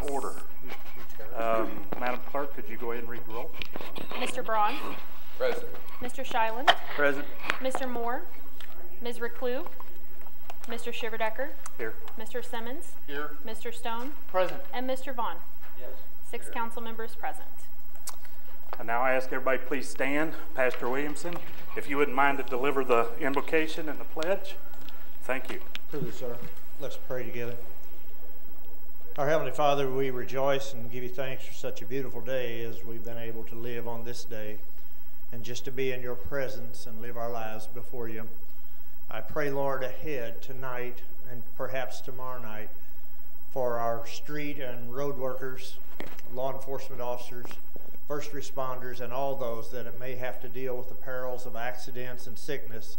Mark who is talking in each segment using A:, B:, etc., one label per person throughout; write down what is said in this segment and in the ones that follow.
A: order. Madam Clerk, could you go ahead and read the roll?
B: Mr. Braun.
C: Present.
B: Mr. Shiland.
C: Present.
B: Mr. Moore. Ms. Reclue. Mr. Shiverdecker.
A: Here.
B: Mr. Simmons.
C: Here.
B: Mr. Stone.
C: Present.
B: And Mr. Vaughn.
C: Yes.
B: 6 council members present.
A: And now I ask everybody please stand. Pastor Williamson, if you wouldn't mind to deliver the invocation and the pledge. Thank you.
D: Privilege, sir. Let's pray together. Our Heavenly Father, we rejoice and give you thanks for such a beautiful day as we've been able to live on this day and just to be in your presence and live our lives before you. I pray, Lord, ahead tonight and perhaps tomorrow night for our street and road workers, law enforcement officers, first responders, and all those that may have to deal with the perils of accidents and sickness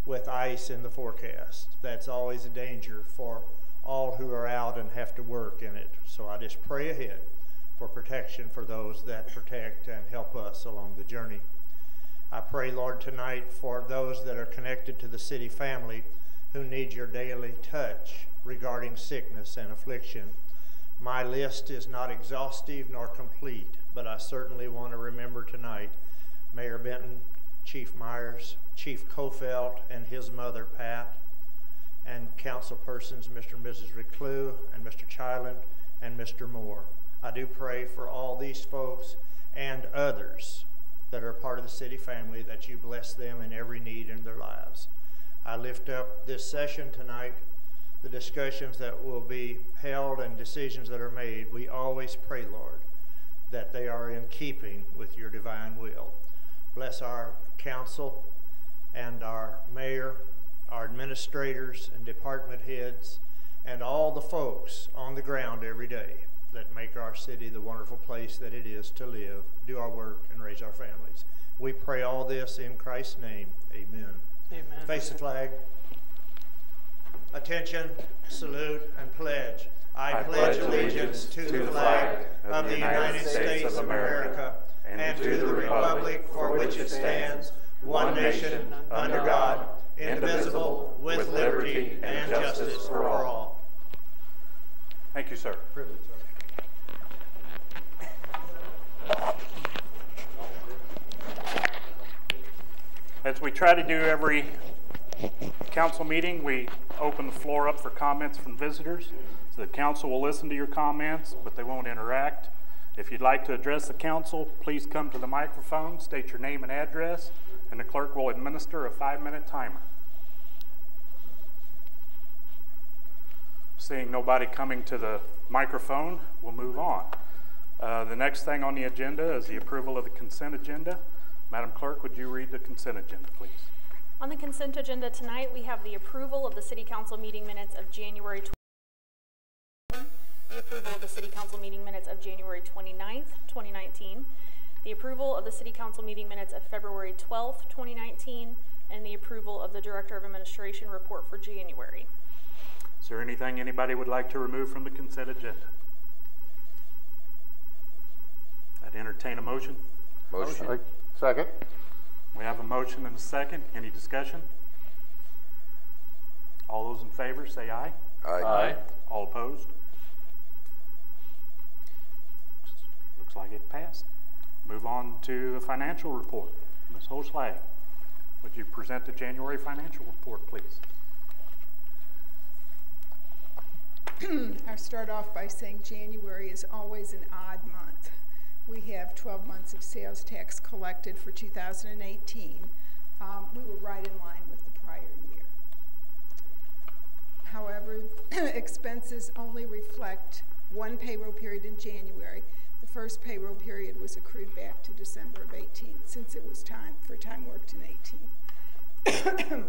D: with ice in the forecast. That's always a danger for all who are out and have to work in it. So I just pray ahead for protection for those that protect and help us along the journey. I pray, Lord, tonight for those that are connected to the city family who need your daily touch regarding sickness and affliction. My list is not exhaustive nor complete, but I certainly want to remember tonight Mayor Benton, Chief Myers, Chief Kofelt and his mother, Pat, and council persons, Mr. and Mrs. Reclue, and Mr. Chiland, and Mr. Moore. I do pray for all these folks and others that are part of the city family, that you bless them in every need in their lives. I lift up this session tonight, the discussions that will be held and decisions that are made. We always pray, Lord, that they are in keeping with your divine will. Bless our council and our mayor, our administrators and department heads, and all the folks on the ground every day that make our city the wonderful place that it is to live, do our work, and raise our families. We pray all this in Christ's name. Amen.
B: Amen.
D: Face the flag. Attention, salute, and pledge. I pledge allegiance to the flag of the United States of America and to the republic for which it stands, one nation, under God, indivisible, with liberty and justice for all.
A: Thank you, sir.
D: Privilege, sir.
A: As we try to do every council meeting, we open the floor up for comments from visitors. So the council will listen to your comments, but they won't interact. If you'd like to address the council, please come to the microphone, state your name and address, and the clerk will administer a 5-minute timer. Seeing nobody coming to the microphone, we'll move on. The next thing on the agenda is the approval of the consent agenda. Madam Clerk, would you read the consent agenda, please?
B: On the consent agenda tonight, we have the approval of the City Council meeting minutes of January 20th, the approval of the City Council meeting minutes of January 29th, 2019, the approval of the City Council meeting minutes of February 12th, 2019, and the approval of the Director of Administration report for January.
A: Is there anything anybody would like to remove from the consent agenda? I'd entertain a motion.
C: Motion. Second.
A: We have a motion and a second. Any discussion? All those in favor say aye.
C: Aye. Aye.
A: All opposed? Looks like it passed. Move on to the financial report. Ms. Hochlag, would you present the January financial report, please?
E: I'll start off by saying January is always an odd month. We have 12 months of sales tax collected for 2018. We were right in line with the prior year. However, expenses only reflect one payroll period in January. The first payroll period was accrued back to December of 18, since it was time worked in 18.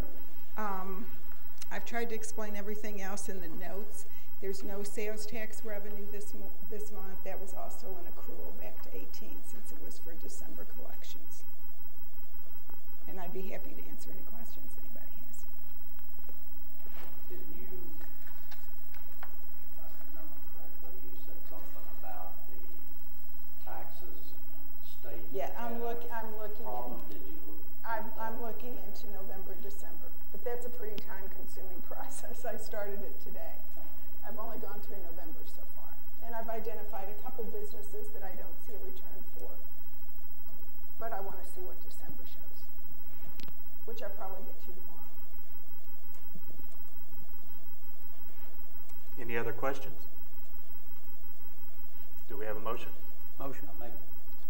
E: I've tried to explain everything else in the notes. There's no sales tax revenue this month. That was also an accrual back to 18, since it was for December collections. And I'd be happy to answer any questions anybody has.
F: Did you, if I remember correctly, you said something about the taxes and the state?
E: Yeah, I'm looking.
F: Problem? Did you look?
E: I'm looking into November, December, but that's a pretty time-consuming process. I started it today. I've only gone through November so far. And I've identified a couple businesses that I don't see a return for. But I want to see what December shows, which I'll probably get to tomorrow.
A: Any other questions? Do we have a motion?
F: Motion. I make.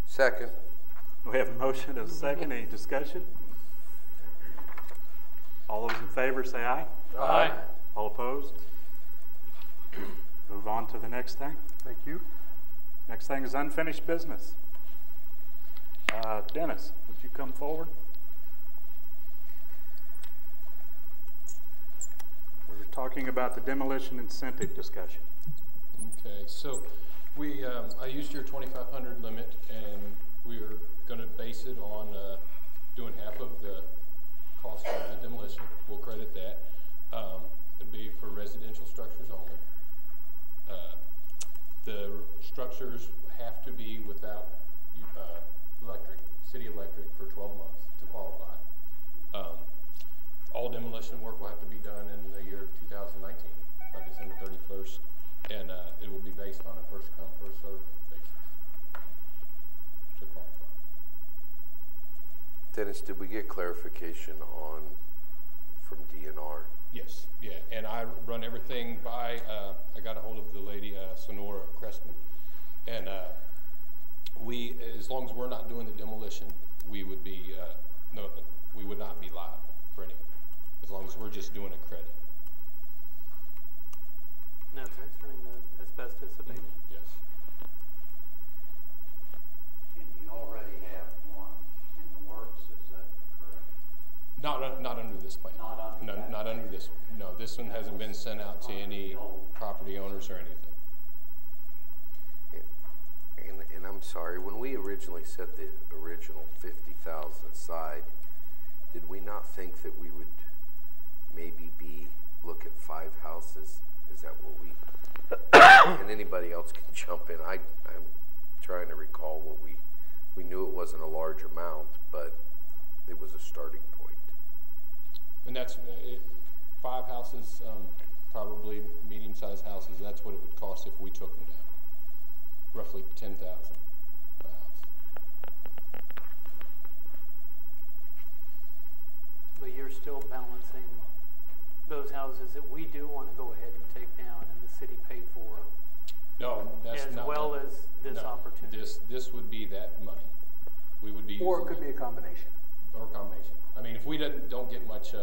C: Second.
A: We have a motion and a second. Any discussion? All those in favor say aye.
C: Aye.
A: All opposed? Move on to the next thing.
C: Thank you.
A: Next thing is unfinished business. Dennis, would you come forward? We're talking about the demolition incentive discussion.
G: Okay, so we, I used your 2,500 limit, and we are going to base it on doing half of the cost of the demolition. We'll credit that. It'll be for residential structures only. The structures have to be without city electric for 12 months to qualify. All demolition work will have to be done in the year 2019, by December 31st, and it will be based on a first come, first served basis to qualify.
C: Dennis, did we get clarification on from DNR?
G: Yes, yeah, and I run everything by, I got a hold of the lady, Sonora Cressman, and we, as long as we're not doing the demolition, we would be, we would not be liable for any of it, as long as we're just doing a credit.
H: No, it's concerning the asbestos abatement.
G: Yes.
F: And you already have one in the works, is that correct?
G: Not under this plan. Not under this one. No, this one hasn't been sent out to any property owners or anything.
C: And I'm sorry, when we originally set the original 50,000 aside, did we not think that we would maybe look at 5 houses? Is that what we, and anybody else can jump in. I'm trying to recall what we knew it wasn't a large amount, but it was a starting point.
G: And that's 5 houses, probably medium-sized houses. That's what it would cost if we took them down. Roughly $10,000 a house.
H: But you're still balancing those houses that we do want to go ahead and take down and the city pay for.
G: No, that's
H: as
G: not.
H: As well as this opportunity.
G: This would be that money. We would be using.
I: Or it could be a combination.
G: Or a combination. I mean, if we don't get much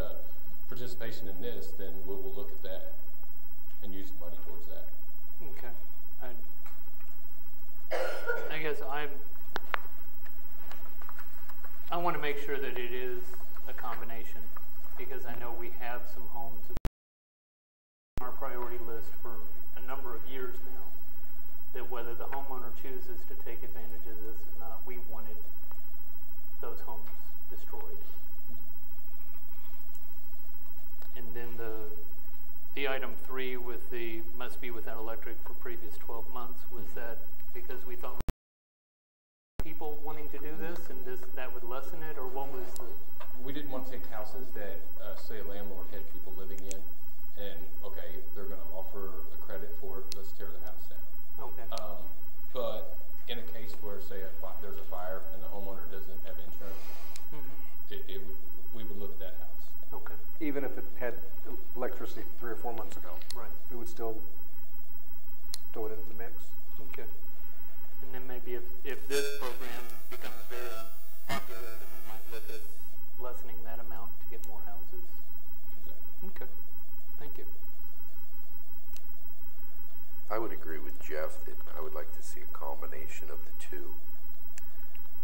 G: participation in this, then we'll look at that and use the money towards that.
H: Okay. I guess I want to make sure that it is a combination, because I know we have some homes that are on our priority list for a number of years now, that whether the homeowner chooses to take advantage of this or not, we wanted those homes destroyed. And then the item 3 with the must be without electric for previous 12 months, was that because we thought people wanting to do this and that would lessen it, or what was the?
G: We didn't want to take houses that say a landlord had people living in, and okay, if they're going to offer a credit for it, let's tear the house down.
H: Okay.
G: But in a case where say there's a fire and the homeowner doesn't have insurance, we would look at that house.
H: Okay.
I: Even if it had electricity 3 or 4 months ago,
H: Right.
I: we would still throw it into the mix.
H: Okay. And then maybe if this program becomes very popular, then we might look at lessening that amount to get more houses.
G: Exactly.
H: Okay. Thank you.
C: I would agree with Jeff that I would like to see a combination of the two,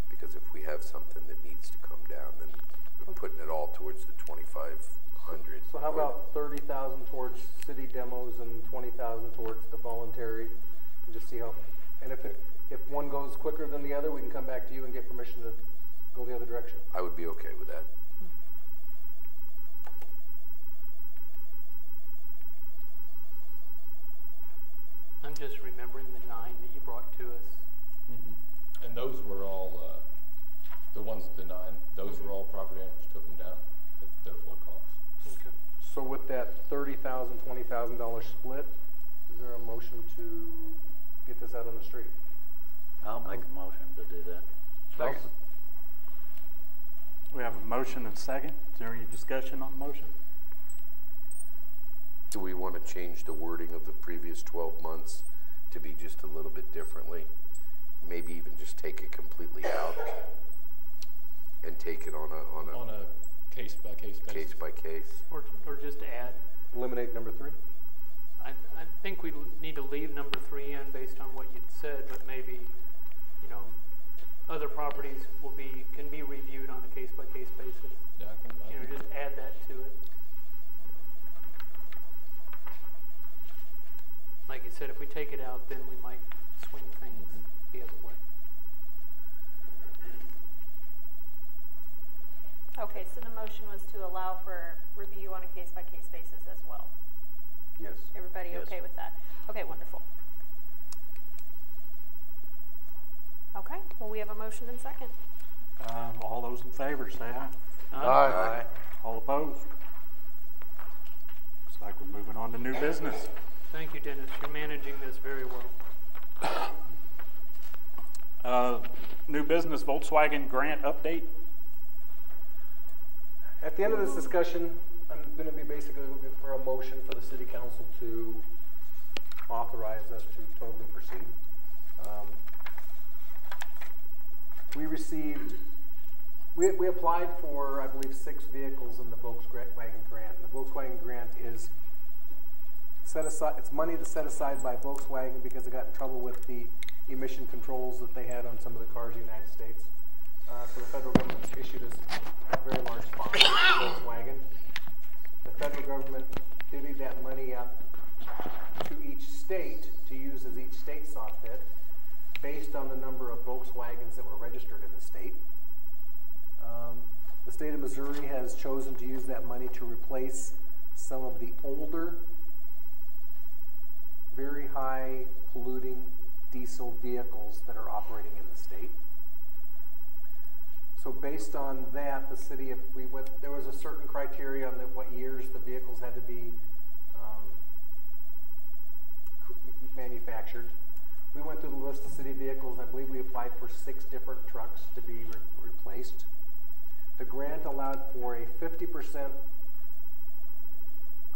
C: because if we have something that needs to come down, then putting it all towards the 2,500.
I: So how about 30,000 towards city demos and 20,000 towards the voluntary, and just see how, and if one goes quicker than the other, we can come back to you and get permission to go the other direction.
C: I would be okay with that.
H: I'm just remembering the 9 that you brought to us.
G: Mm-hmm. And those were all, the ones at the 9, those were all property owners took them down at their full cost.
H: Okay.
I: So with that $30,000, $20,000 split, is there a motion to get this out on the street.
F: I'll make a motion to do that.
A: Second. We have a motion and second. Is there any discussion on the motion?
C: Do we want to change the wording of the previous 12 months to be just a little bit differently? Maybe even just take it completely out and take it on a
G: case by case basis.
C: case by case.
H: Or just add.
I: Eliminate number 3.
H: I think we need to leave number 3 in based on what you'd said, but maybe, you know, other properties can be reviewed on a case by case basis.
G: Yeah, I can
H: Just add that to it. Like you said, if we take it out, then we might swing things the other way.
B: Okay, so the motion was to allow for review on a case-by-case basis as well.
I: Yes.
B: Everybody
F: Yes.
B: okay with that? Okay, wonderful. Okay, well, we have a motion and second.
A: All those in favor, say aye.
C: Aye.
A: All opposed? Looks like we're moving on to new business.
H: Thank you, Dennis. You're managing this very well.
A: New business Volkswagen grant update.
I: At the end of this discussion, I'm going to be basically looking for a motion for the city council to authorize us to totally proceed. We applied for, I believe, 6 vehicles in the Volkswagen grant. And the Volkswagen grant is set aside. It's money that's set aside by Volkswagen because they got in trouble with the emission controls that they had on some of the cars in the United States. So the federal government issued us a very large sponsor for Volkswagen. The federal government divvied that money up to each state to use as each state saw fit, based on the number of Volkswagens that were registered in the state. The state of Missouri has chosen to use that money to replace some of the older, very high polluting diesel vehicles that are operating in the state. So based on that, the city, there was a certain criteria on what years the vehicles had to be manufactured. We went through the list of city vehicles. I believe we applied for 6 different trucks to be replaced. The grant allowed for a 50%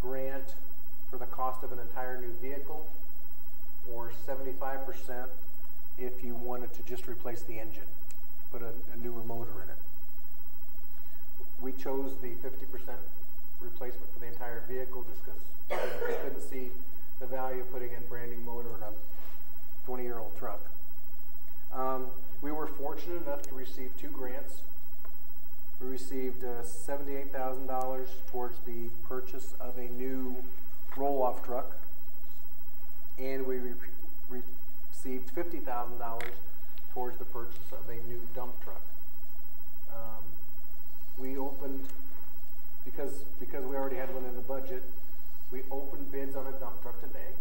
I: grant for the cost of an entire new vehicle, or 75% if you wanted to just replace the engine, put a newer motor in it. We chose the 50% replacement for the entire vehicle just because we couldn't see the value of putting in a brand new motor in a 20-year-old truck. We were fortunate enough to receive 2 grants. We received $78,000 towards the purchase of a new roll-off truck, and we received $50,000 towards the purchase of a new dump truck. We opened, because we already had one in the budget, we opened bids on a dump truck today.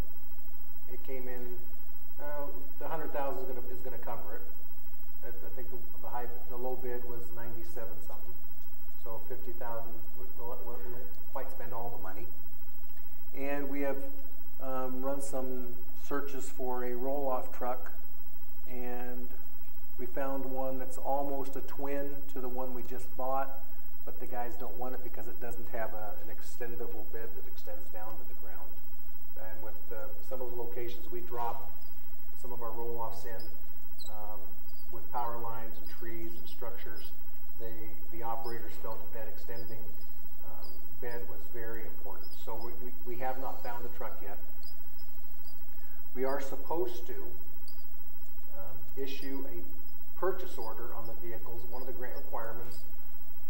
I: It came in, the $100,000 is going to cover it. I think the low bid was 97 something, so 50,000 we'll quite spend all the money. And we have run some searches for a roll-off truck, and we found one that's almost a twin to the one we just bought, but the guys don't want it because it doesn't have an extendable bed that extends down to the ground. And with some of the locations we drop some of our roll-offs in, with power lines and trees and structures, the operators felt that extending bed was very important. So we have not found a truck yet. We are supposed to issue a purchase order on the vehicles, one of the grant requirements,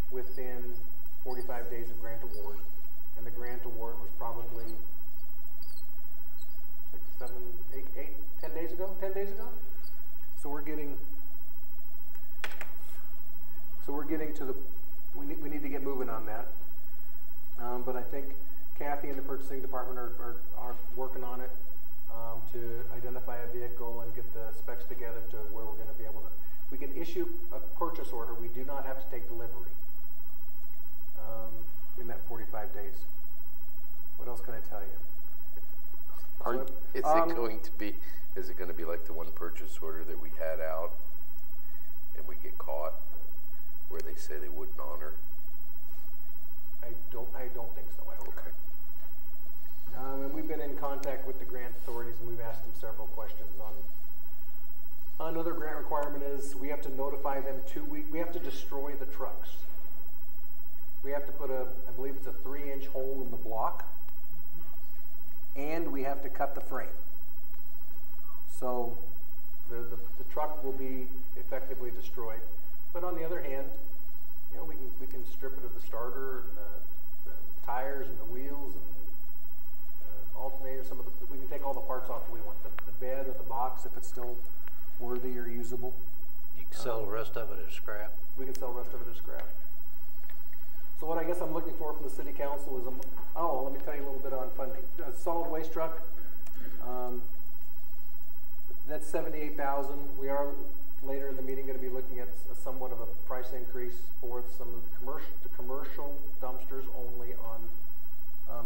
I: within 45 days of grant award. And the grant award was probably 6, 7, 8, 10 days ago? 10 days ago? So we're getting to the, we need to get moving on that. But I think Kathy and the purchasing department are working on it to identify a vehicle and get the specs together to where we're going to be able to, we can issue a purchase order. We do not have to take delivery in that 45 days. What else can I tell you?
C: Is it going to be Is it gonna be like the one purchase order that we had out and we get caught where they say they wouldn't honor?
I: I don't think so. I hope
C: Okay.
I: not. And we've been in contact with the grant authorities, and we've asked them several questions on. Another grant requirement is we have to notify them 2 weeks. We have to destroy the trucks. We have to put I believe it's a 3-inch hole in the block, and we have to cut the frame. So the truck will be effectively destroyed. But on the other hand, you know, we can strip it of the starter and the tires and the wheels and alternator. We can take all the parts off if we want. The bed or the box, if it's still worthy or usable.
F: You can sell the rest of it as scrap.
I: We can sell the rest of it as scrap. So what I guess I'm looking for from the city council is, let me tell you a little bit on funding. Solid waste truck, that's $78,000. We are later in the meeting going to be looking at somewhat of a price increase for some of the commercial dumpsters only on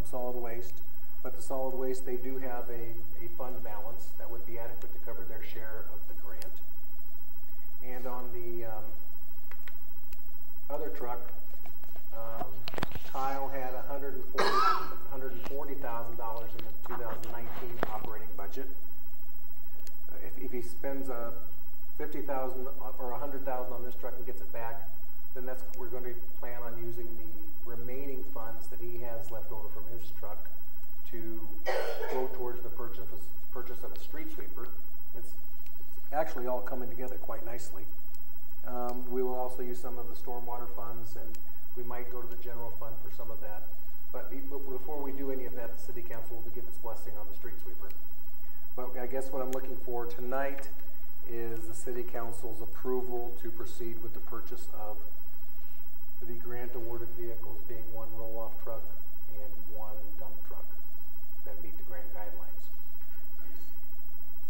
I: solid waste. But the solid waste, they do have a fund balance that would be adequate to cover their share of the grant. And on the other truck, Kyle had $140,000 in the 2019 operating budget. If he spends $50,000 or $100,000 on this truck and gets it back, then we're going to plan on using the remaining funds that he has left over from his truck to go towards the purchase of a street sweeper. It's actually all coming together quite nicely. We will also use some of the stormwater funds, and we might go to the general fund for some of that. But before we do any of that, the city council will give its blessing on the street sweeper. But I guess what I'm looking for tonight is the city council's approval to proceed with the purchase of the grant awarded vehicles, being one roll-off truck and one dump truck that meet the grant guidelines.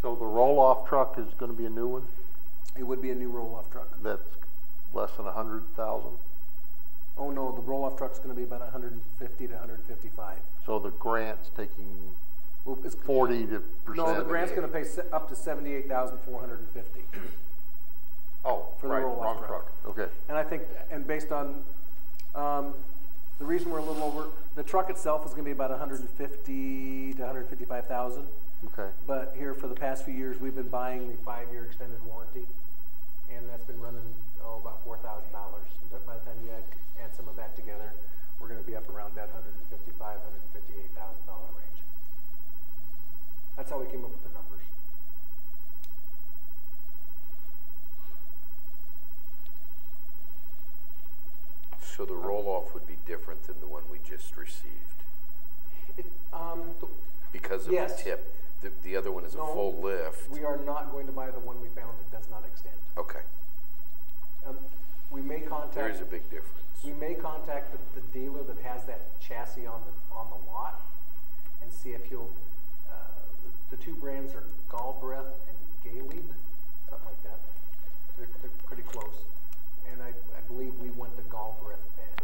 J: So the roll-off truck is going to be a new one?
I: It would be a new roll-off truck.
J: That's less than 100,000?
I: Oh no, the roll-off truck's going to be about 150 to 155.
J: So the grant's taking 40%?
I: No, the grant's going to pay up to $78,450.
J: Oh,
I: for the
J: right,
I: roll-off
J: wrong truck. Okay.
I: And I think, and based on the reason we're a little over, the truck itself is going to be about 150 to 155,000.
J: Okay.
I: But here for the past few years, we've been buying the 5-year extended warranty, and that's been running about $4,000. By the time you add some of that together, we're going to be up around that $155,000, $158,000 range. That's how we came up with the numbers.
C: So the roll-off would be different than the one we just received? Because of
I: yes.
C: the tip. The other one is a full lift.
I: We are not going to buy the one we found that does not extend.
C: Okay.
I: We may contact.
C: There is a big difference.
I: We may contact the dealer that has that chassis on the lot and see if he'll. The two brands are Galbreath and Galeb, something like that. They're pretty close, and I believe we want the Galbreath bed.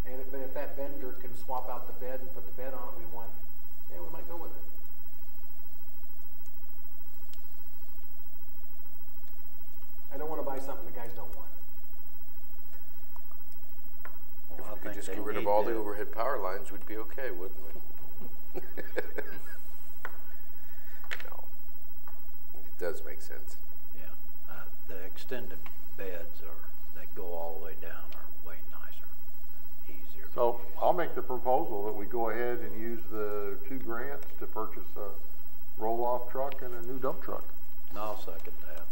I: And if that vendor can swap out the bed and put the bed on it we want, yeah, we might go with it. I don't want to buy something the guys don't want.
C: If we could just get rid of all the overhead power lines, we'd be okay, wouldn't we? No. It does make sense.
F: Yeah. The extended beds that go all the way down are way nicer and easier.
J: So I'll make the proposal that we go ahead and use the 2 grants to purchase a roll-off truck and a new dump truck.
F: And I'll second that.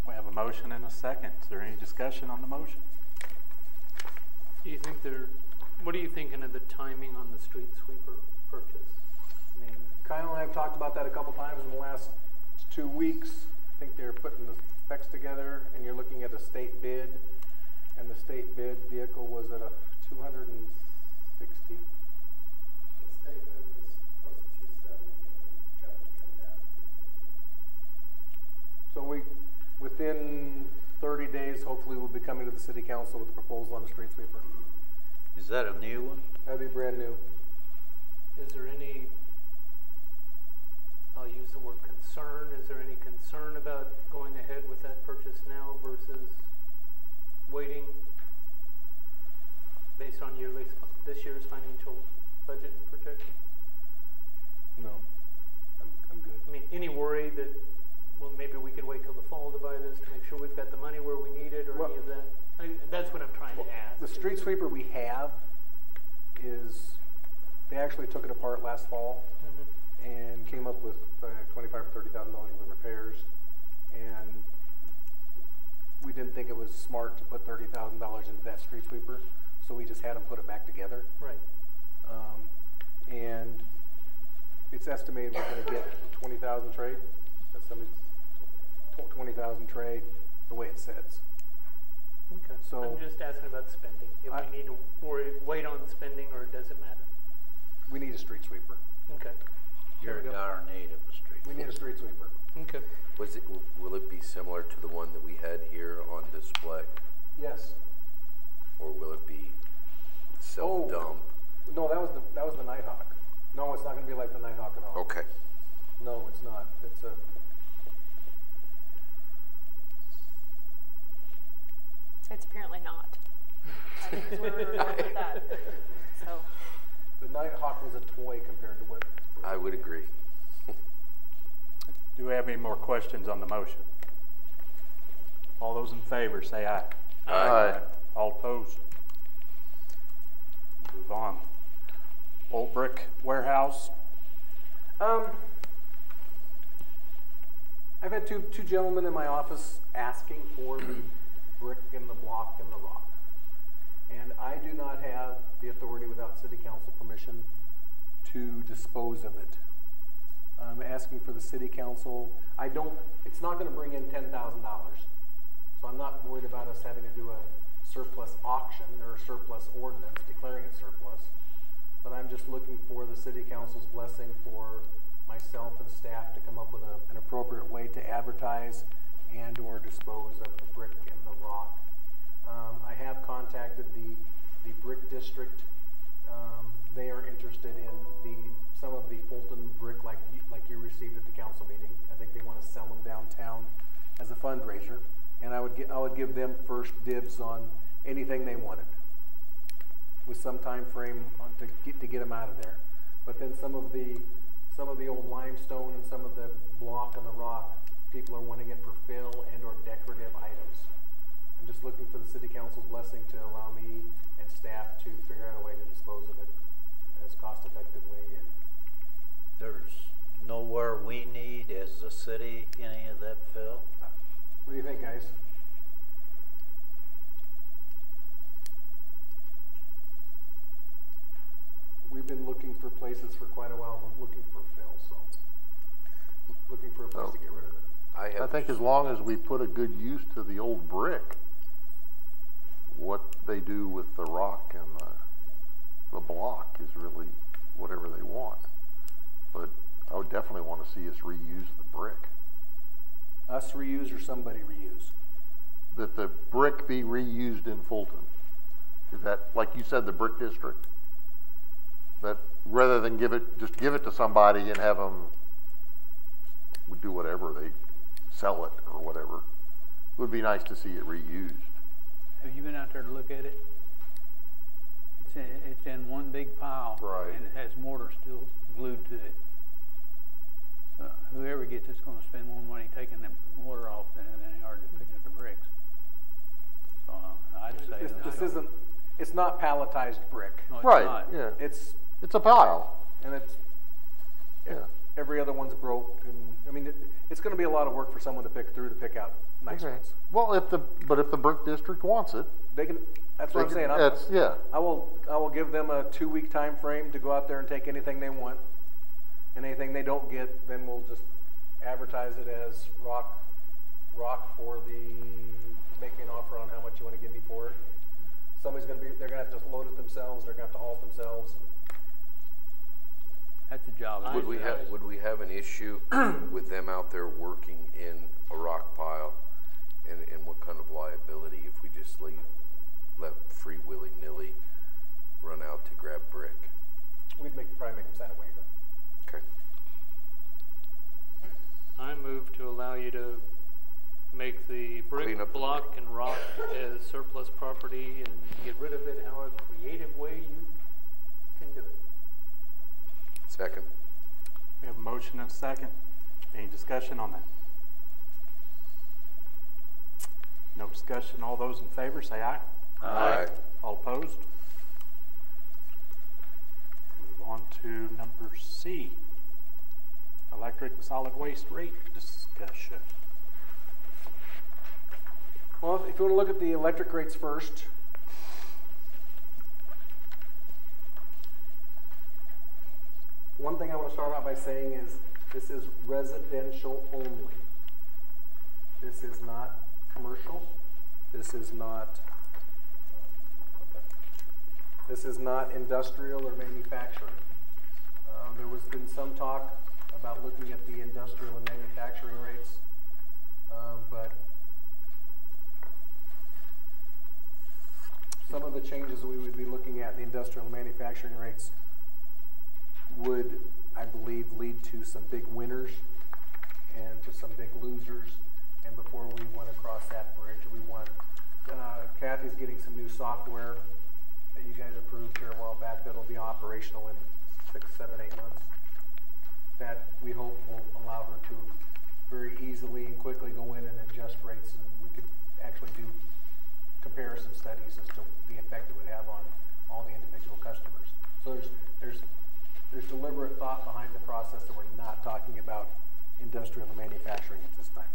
A: We have a motion and a second. Is there any discussion on the motion?
H: Do you think what are you thinking of the timing on the street sweeper purchase? I mean,
I: Kyle and I have talked about that a couple times in the last 2 weeks. I think they're putting the specs together, and you're looking at a state bid, and the state bid vehicle was at a 260.
K: The state bid was close to 270, and we got them come down to 250.
I: So within 30 days, hopefully we'll be coming to the city council with a proposal on the street sweeper.
F: Is that a new one?
I: That'd be brand new.
H: is there any, I'll use the word concern? Is there any concern about going ahead with that purchase now versus waiting based on this year's financial budget and projection?
I: No, I'm good.
H: I mean, any worry that, well, maybe we could wait till the fall to buy this to make sure we've got the money where we need it, or any of that? That's what I'm trying to ask.
I: The street sweeper we have is, they actually took it apart last fall and came up with $25,000 or $30,000 worth of repairs, and we didn't think it was smart to put $30,000 into that street sweeper, so we just had them put it back together.
H: Right.
I: And it's estimated we're going to get 20,000 trade. That's 20,000 trade, the way it sits.
H: Okay.
I: So
H: I'm just asking about spending. If we need to wait on spending, or does it matter?
I: We need a street sweeper.
H: Okay.
F: You're in dire need of a street.
I: We need a street sweeper.
H: Okay.
C: Will it be similar to the one that we had here on display?
I: Yes.
C: Or will it be self-dump?
I: No, that was the Nighthawk. No, it's not going to be like the Nighthawk at all.
C: Okay.
I: No, it's not. It's a.
B: It's apparently not. I think is where we were going with that. So.
I: The Nighthawk was a toy compared to what.
C: I would agree.
A: Do we have any more questions on the motion? All those in favor say aye.
J: Aye.
A: All opposed? Move on. Old Brick Warehouse.
I: I've had two gentlemen in my office asking for the brick and the block and the rock. And I do not have the authority without city council permission to dispose of it. I'm asking for the city council. It's not going to bring in $10,000. So I'm not worried about us having to do a surplus auction or a surplus ordinance declaring it surplus. But I'm just looking for the city council's blessing for myself and staff to come up with an appropriate way to advertise and or dispose of the brick and the rock. I have contacted the brick district. They are interested in some of the Fulton brick like you received at the council meeting. I think they want to sell them downtown as a fundraiser, and I would give them first dibs on anything they wanted, with some time frame to get them out of there. But then some of the old limestone and some of the block and the rock, people are wanting it for fill and or decorative items. I'm just looking for the city council's blessing to allow me and staff to figure out a way to dispose of it as cost effectively. And
F: there's nowhere we need as a city any of that fill.
I: what do you think, guys? We've been looking for places for quite a while, looking for fill, so looking for a place to get rid of it.
J: I think as long as we put a good use to the old brick, what they do with the rock and the block is really whatever they want. But I would definitely want to see us reuse the brick.
I: Us reuse or somebody reuse?
J: That the brick be reused in Fulton. Is that, like you said, the brick district? That rather than just give it to somebody and have them do whatever, they sell it or whatever. It would be nice to see it reused.
L: Have you been out there to look at it? It's in one big pile,
J: right,
L: and it has mortar still glued to it. So whoever gets it's going to spend more money taking the mortar off than they are just picking up the bricks. So I'd say
I: it's not palletized brick.
L: No, it's
J: right?
L: Not.
J: Yeah.
I: It's
J: a pile,
I: and every other one's broke, and I mean it's going to be a lot of work for someone to pick out nice ones.
J: Well, if the brick district wants it,
I: they can. That's what I'm saying. I will give them a 2-week time frame to go out there and take anything they want, and anything they don't get, then we'll just advertise it as rock for make me an offer on how much you want to give me for it. They're gonna have to load it themselves. They're gonna have to haul it themselves.
L: That's a job.
C: Would we have an issue with them out there working in a rock pile, and what kind of liability if we just let free willy-nilly run out to grab brick?
I: We'd probably make them sign a waiver.
C: Okay.
H: I
C: clean up.
H: block and rock as surplus property and get rid of it however creative way you can do it.
C: Second.
A: We have a motion and a second. Any discussion on that? No discussion. All those in favor say aye.
C: Aye.
A: All opposed? Move on to number C, electric and solid waste rate discussion.
I: Well, if you want to look at the electric rates first, one thing I want to start out by saying is this is residential only. This is not commercial. This is not industrial or manufacturing. There was been some talk about looking at the industrial and manufacturing rates, but some of the changes we would be looking at in the industrial and manufacturing rates would, I believe, lead to some big winners and to some big losers. And before we went across that bridge, we want, Kathy's getting some new software that you guys approved here a while back that'll be operational in 6, 7, 8 months. That we hope will allow her to very easily and quickly go in and adjust rates, and we could actually do comparison studies as to the effect it would have on all the individual customers. So there's deliberate thought behind the process that we're not talking about industrial and manufacturing at this time.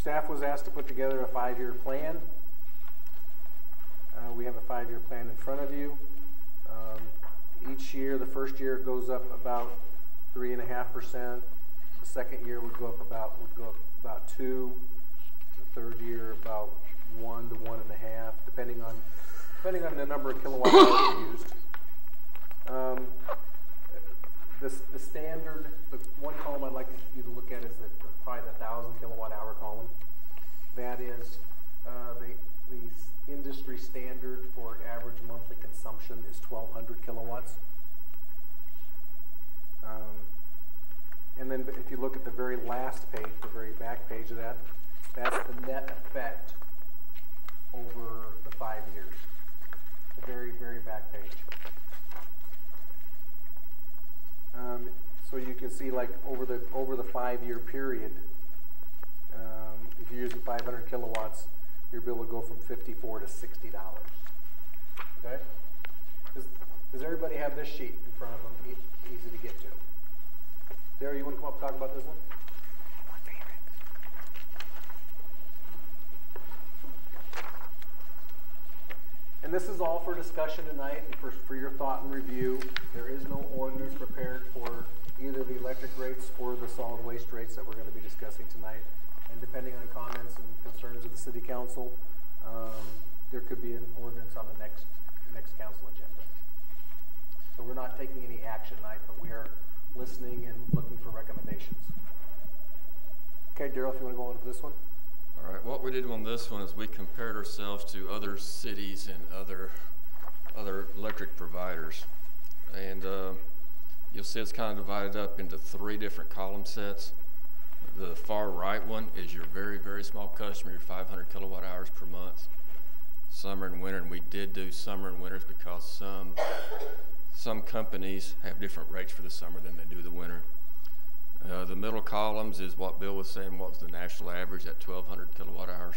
I: Staff was asked to put together a 5-year plan. We have a 5-year plan in front of you. Each year, the first year goes up about 3.5%. The second year would go up about 2. The third year about 1 to 1.5, depending on the number of kilowatt hours used. The standard, the one column I'd like you to look at is probably the 1,000 kilowatt hour column. That is the industry standard for average monthly consumption is 1,200 kilowatts. And then if you look at the very last page, the very back page of that, that's the net effect over the 5 years. The very, very back page. So you can see, like, over the 5-year period, if you're using 500 kilowatts, your bill would go from $54 to $60. Okay? Does everybody have this sheet in front of them, easy to get to? Sarah, you want to come up and talk about this one? And this is all for discussion tonight and for your thought and review. There is no ordinance prepared for either the electric rates or the solid waste rates that we're going to be discussing tonight. And depending on comments and concerns of the City Council, there could be an ordinance on the next council agenda. So we're not taking any action tonight, but we are listening and looking for recommendations. Okay, Daryl, if you want to go on to this one.
M: All right, what we did on this one is we compared ourselves to other cities and other electric providers. And you'll see it's kind of divided up into 3 different column sets. The far right one is your very, very small customer, your 500 kilowatt hours per month, summer and winter. And we did do summer and winters because some companies have different rates for the summer than they do the winter. The middle columns is what Bill was saying, what was the national average at 1,200 kilowatt hours.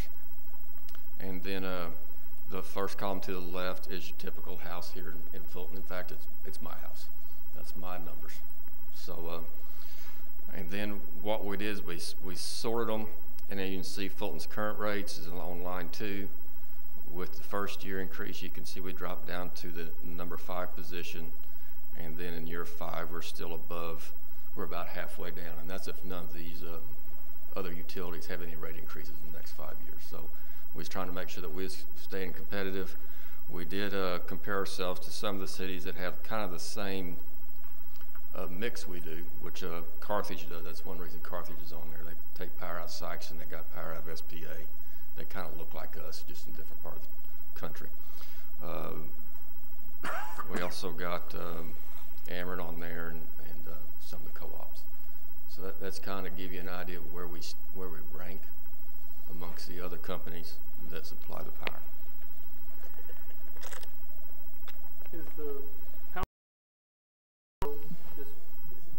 M: And then the first column to the left is your typical house here in Fulton. In fact, it's my house. That's my numbers. So, and then what we did is we sorted them, and then you can see Fulton's current rates is on line 2. With the first year increase, you can see we dropped down to the number 5 position, and then in year 5, we're still above. We're about halfway down, and that's if none of these other utilities have any rate increases in the next 5 years. So we was trying to make sure that we was staying competitive. We did compare ourselves to some of the cities that have kind of the same mix we do, which Carthage does. That's one reason Carthage is on there. They take power out of Sykes and they got power out of SPA. They kind of look like us, just in different parts of the country. We also got Ameren on there and some of the co-ops. So that's kind of give you an idea of where we rank amongst the other companies that supply the power.
H: Is the power just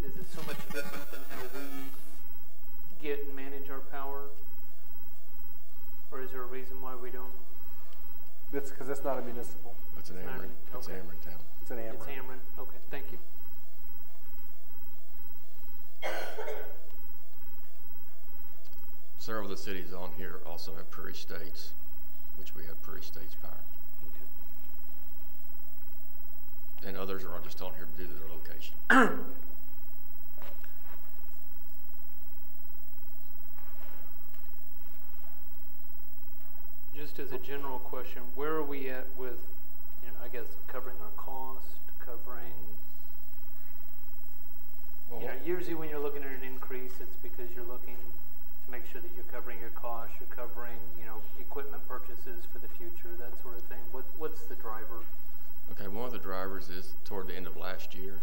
H: is it so much different than how we get and manage our power, or is there a reason why we don't?
I: That's because it's not a municipal.
M: It's an Ameren. It's
H: okay.
M: Ameren town.
I: It's an Ameren.
H: It's Ameren. Okay, thank you.
M: Several of the cities on here also have Prairie States, which we have Prairie States power. Okay. And others are just on here due to their location.
H: Just as a general question, where are we at with, I guess, covering our cost, covering, usually when you're looking at an increase, it's because you're looking to make sure that you're covering your costs, you're covering, equipment purchases for the future, that sort of thing. What's the driver?
M: Okay, one of the drivers is toward the end of last year,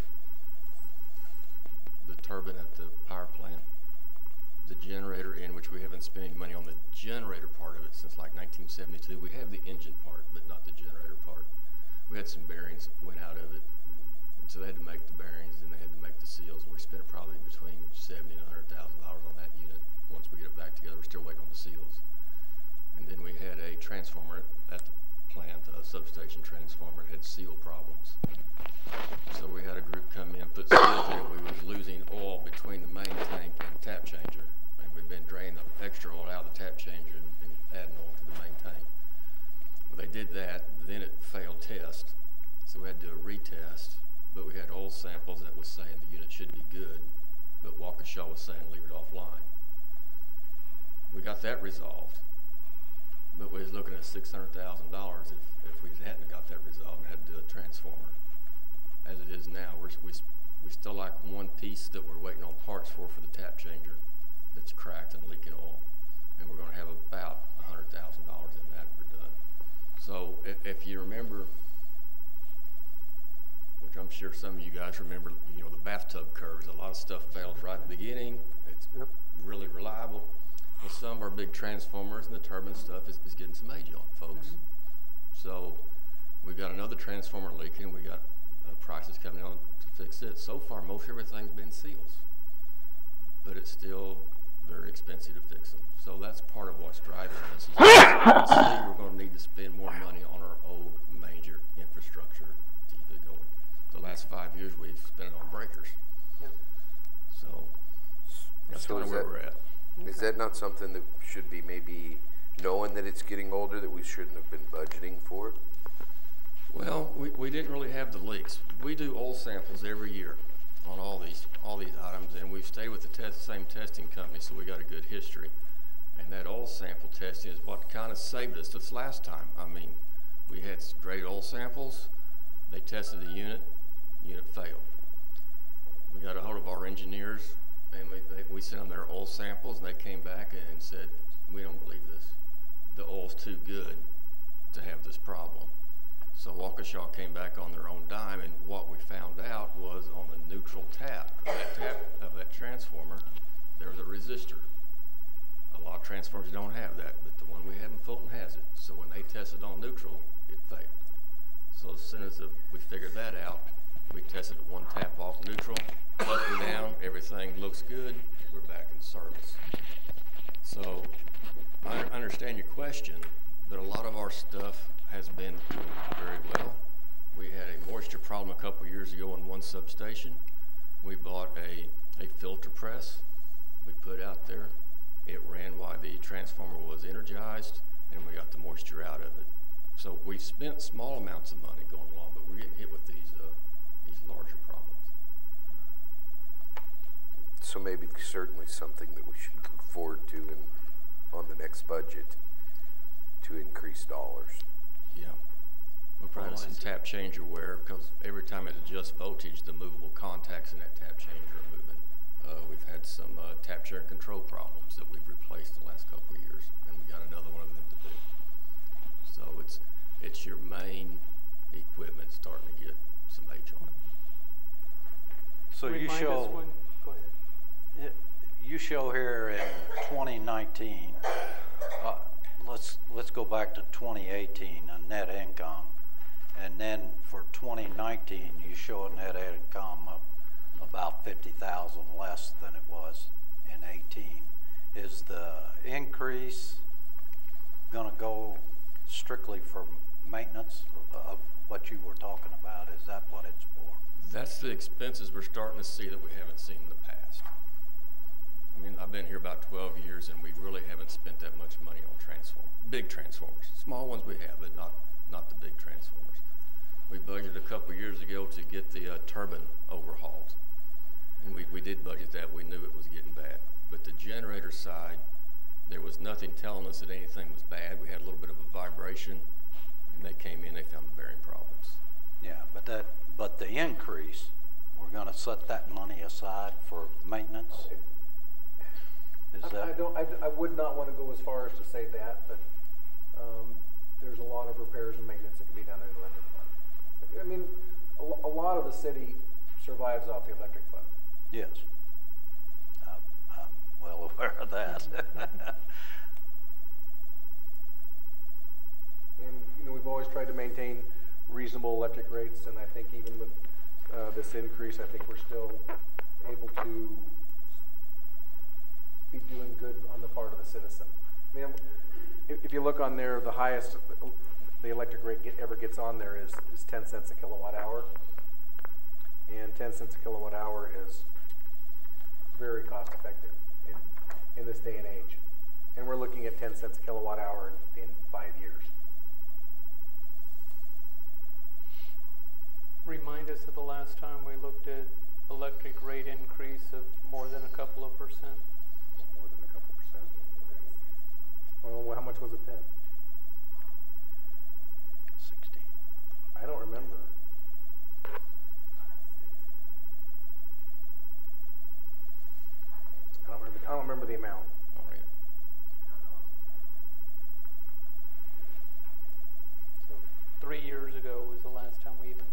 M: the turbine at the power plant, the generator, in which we haven't spent any money on the generator part of it since like 1972. We have the engine part, but not the generator part. We had some bearings that went out of it, and so they had to make the bearings, and they had to make the seals, and we spent probably between $70,000 and $100,000 on that unit. Once we get it back together, we're still waiting on the seals. And then we had a transformer at the plant, a substation transformer, had seal problems. So we had a group come in, put seals in. We was losing oil between the main tank and the tap changer. And we've been draining the extra oil out of the tap changer and adding oil to the main tank. Well, they did that, then it failed test. So we had to do a retest, but we had oil samples that was saying the unit should be good, but Waukesha was saying leave it offline. We got that resolved, but we was looking at $600,000 if we hadn't got that resolved and had to do a transformer. As it is now, we still like one piece that we're waiting on parts for the tap changer that's cracked and leaking oil, and we're going to have about $100,000 in that when we're done. So if you remember, which I'm sure some of you guys remember, the bathtub curves, a lot of stuff fails right at the beginning. It's really reliable. Well, some of our big transformers and the turbine stuff is getting some age on it, folks. So we've got another transformer leaking. We got prices coming on to fix it. So far, most everything's been seals, but it's still very expensive to fix them. So that's part of what's driving this. Is we're going to need to spend more money on our old major infrastructure to keep it going. The last 5 years, we've spent it on breakers. Yep. So that's kind of where we're at.
C: Is that not something that should be maybe knowing that it's getting older that we shouldn't have been budgeting for?
M: Well, we didn't really have the leaks. We do oil samples every year on all these items, and we've stayed with the same testing company, so we got a good history. And that oil sample testing is what kind of saved us this last time. I mean, we had great oil samples. They tested the unit failed. We got a hold of our engineers, and we sent them their oil samples, and they came back and said, we don't believe this. The oil's too good to have this problem. So Waukesha came back on their own dime, and what we found out was on the neutral tap of that transformer, there was a resistor. A lot of transformers don't have that, but the one we have in Fulton has it. So when they tested on neutral, it failed. So as soon as we figured that out, we tested one tap off neutral, up and down, everything looks good, we're back in service. So I understand your question, but a lot of our stuff has been doing very well. We had a moisture problem a couple of years ago in one substation. We bought a filter press we put out there. It ran while the transformer was energized, and we got the moisture out of it. So we've spent small amounts of money going along, but we're getting hit with these larger problems.
C: So maybe certainly something that we should look forward to on the next budget to increase dollars.
M: Yeah. We'll probably have some tap changer wear, because every time it adjusts voltage, the movable contacts in that tap changer are moving. We've had some tap changer control problems that we've replaced the last couple of years, and we got another one of them to do. So it's your main equipment starting to get some age on it.
I: So you show,
H: go ahead.
F: you show here in 2019, let's go back to 2018, a net income. And then for 2019, you show a net income of about 50,000 less than it was in 18. Is the increase going to go strictly for maintenance of what you were talking about? Is that what it's for?
M: That's the expenses we're starting to see that we haven't seen in the past. I mean, I've been here about 12 years, and we really haven't spent that much money on big transformers. Small ones we have, but not the big transformers. We budgeted a couple years ago to get the turbine overhauled, and we did budget that. We knew it was getting bad. But the generator side, there was nothing telling us that anything was bad. We had a little bit of a vibration, and they came in, they found the bearing problems.
F: Yeah, but the increase, we're going to set that money aside for maintenance?
I: I would not want to go as far as to say that, but there's a lot of repairs and maintenance that can be done in the electric fund. I mean, a lot of the city survives off the electric fund.
F: Yes, I'm well aware of that.
I: And we've always tried to maintain reasonable electric rates, and I think even with this increase, I think we're still able to be doing good on the part of the citizen. I mean, if you look on there, the highest the electric rate ever gets on there is 10 cents a kilowatt hour, and 10 cents a kilowatt hour is very cost effective in this day and age. And we're looking at 10 cents a kilowatt hour in 5 years.
H: Remind us of the last time we looked at electric rate increase of more than a couple of percent.
I: More than a couple percent. Well, how much was it then?
F: 16.
I: I don't remember. I don't remember the amount.
M: Oh, yeah.
H: So 3 years ago was the last time we even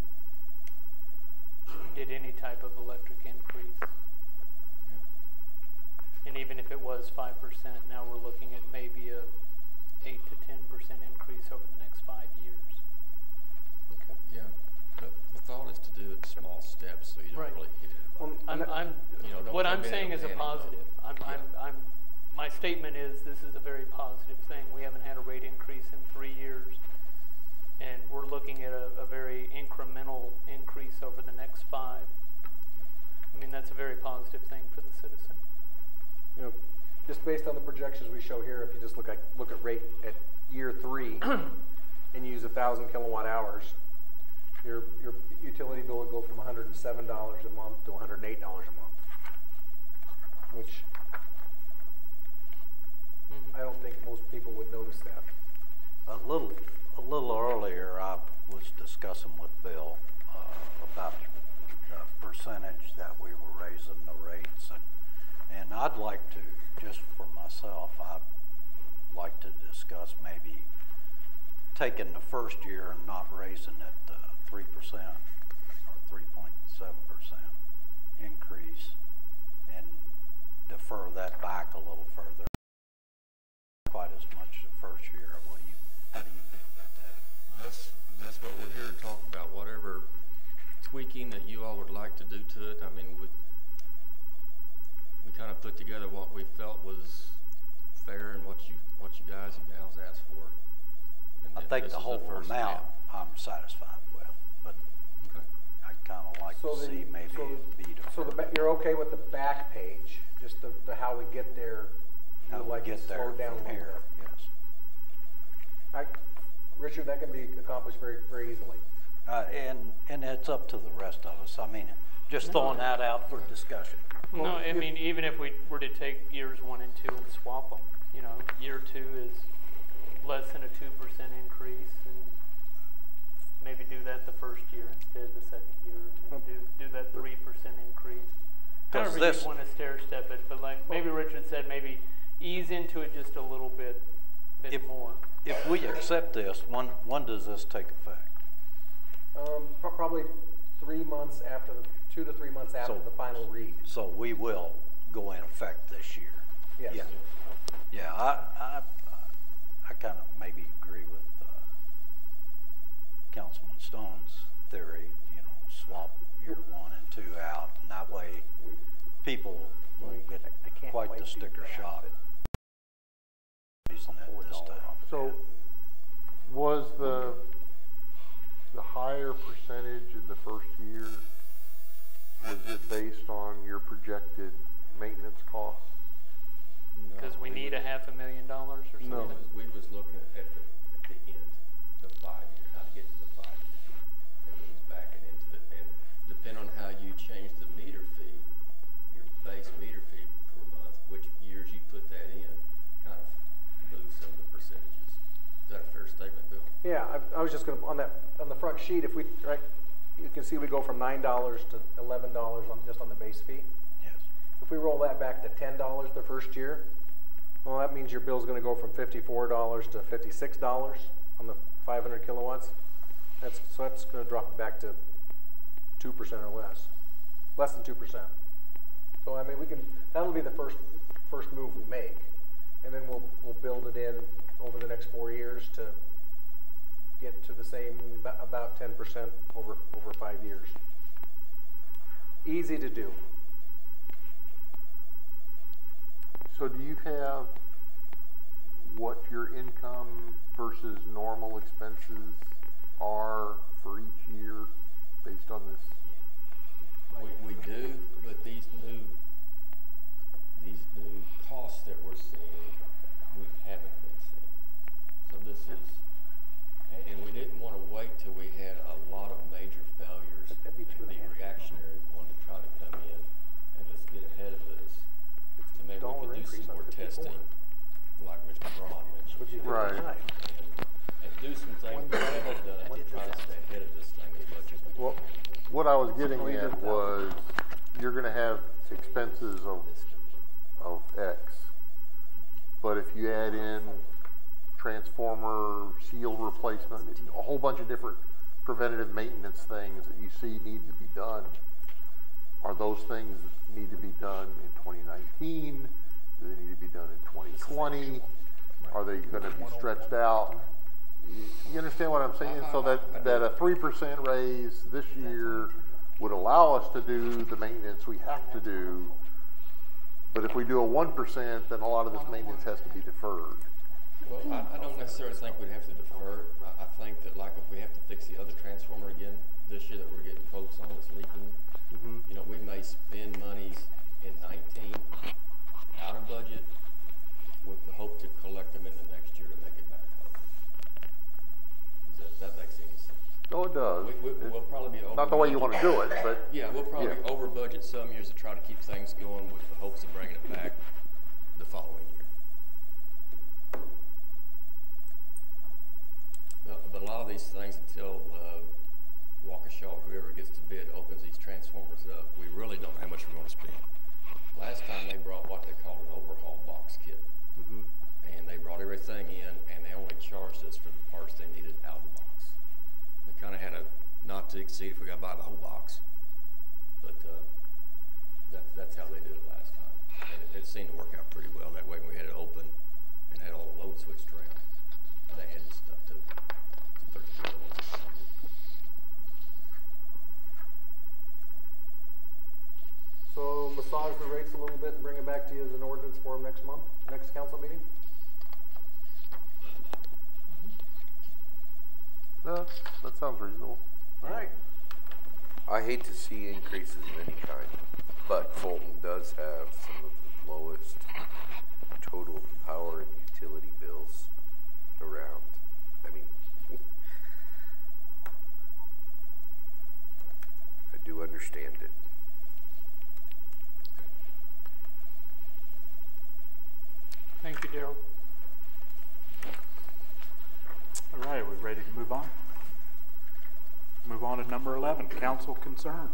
H: did any type of electric increase.
M: Yeah.
H: And even if it was 5%, now we're looking at maybe a 8 to 10% increase over the next 5 years. Okay.
M: Yeah, but the thought is to do it in small steps so you don't really hit it.
H: What I'm saying is a positive. My statement is this is a very positive thing. We haven't had a rate increase in 3 years, and we're looking at a very incremental increase over the next 5. I mean, that's a very positive thing for the citizen.
I: Just based on the projections we show here, if you just look at rate at year 3 and use 1,000 kilowatt hours, your utility bill would go from $107 a month to $108 a month, which I don't think most people would notice that.
F: A little earlier, I was discussing with Bill about the percentage that we were raising the rates, and I'd like to, just for myself, I'd like to discuss maybe taking the first year and not raising it 3% or 3.7% increase, and defer that back a little further. Quite as much the first year. How do you feel about that?
M: That's what we're here to talk about. Whatever tweaking that you all would like to do to it. I mean, we kind of put together what we felt was fair and what you guys and gals asked for. And
F: I think the whole amount I'm satisfied with, but
M: okay.
F: I'd kind of like to see maybe be deferred.
I: You're okay with the back page, just the how we get there.
F: How we
I: like
F: get there
I: down
F: from here, yes.
I: Richard, that can be accomplished very, very easily.
F: And it's up to the rest of us. I mean, just throwing that out for discussion.
H: No, I mean, even if we were to take years 1 and 2 and swap them, year 2 is less than a 2% increase, and maybe do that the first year instead of the second year, and then do that 3% increase. However you want to stair step it, but like maybe Richard said, maybe ease into it just a little bit more.
F: If we accept this, when does this take effect?
I: Probably 3 months after 2 to 3 months after the final read.
F: So we will go in effect this year.
I: Yes.
F: Yeah, yeah, I kind of maybe agree with Councilman Stone's theory, you know, swap year 1 and 2 out, and that way people won't get quite the sticker shock. This time.
J: So was the higher percentage in the first year, was it based on your projected maintenance costs?
H: Because we need $500,000 or something?
J: No.
M: We was looking at the end, the 5-year, how to get to the 5-year. And we was backing into it. And depending on how you change the meter fee, your base meter fee per month, which years you put that in, kind of lose some of the percentages. Is that a fair statement, Bill?
I: Yeah, I was just going to, on the front sheet, if we, right, you can see we go from $9 to $11 just on the base fee.
F: Yes.
I: If we roll that back to $10 the first year, well, that means your bill's going to go from $54 to $56 on the 500 kilowatts. So that's going to drop it back to 2% or less than 2%. So I mean, that'll be the first move we make, and then we'll build it in over the next 4 years to get to the same about 10% over 5 years. Easy to do.
J: So do you have what your income versus normal expenses are for each year based on this?
M: We do, but these new costs that we're seeing, we haven't been seeing. So this is, and we didn't want to wait till we had a lot of major failures and be reactionary. We wanted to try to come in and let's get ahead of this. So maybe we could do some more testing, like Mr. Braun mentioned.
J: Right.
M: And do some things we haven't done to try to stay ahead of this thing as much as we can.
J: Well, what I was getting at was you're going to have expenses of X, but if you add in transformer, seal replacement, a whole bunch of different preventative maintenance things that you see need to be done, are those things that need to be done in 2019? Do they need to be done in 2020? Are they going to be stretched out? You understand what I'm saying? So that a 3% raise this year would allow us to do the maintenance we have to do, but if we do a 1%, then a lot of this maintenance has to be deferred.
M: Well, I don't necessarily think we'd have to defer. I think that, like, if we have to fix the other transformer again this year that we're getting quotes on that's leaking, you know, we may spend monies in 19 out of budget with the hope to collect them in the next year to make it back whole. Does that makes any sense?
J: Oh, it does.
M: We'll probably be over.
J: Not the way you want to do it, but
M: yeah, we'll probably over budget some years to try to keep things going with the hopes of bringing it back the following year. But a lot of these things, until Waukesha or whoever gets the bid opens these transformers up, we really don't know how much we're going to spend. Last time they brought what they called an overhaul box kit. And they brought everything in, and they only charged us for the parts they needed out of the box. We kind of had a not to exceed if we got to buy the whole box. But that's how they did it last time. And it seemed to work out pretty well. That way when we had it open and had all the load switched around, they had the stuff to put it together once it's assembled.
I: So massage the rates a little bit and bring it back to you as an ordinance form next month, next council meeting?
J: no, that sounds reasonable.
I: All right.
C: I hate to see increases of any kind, but Fulton does have some of the lowest total power and utility bills around. I mean, I do understand it.
A: Thank you, Darrell. All right, we're ready to move on. Move on to number 11, council concerns.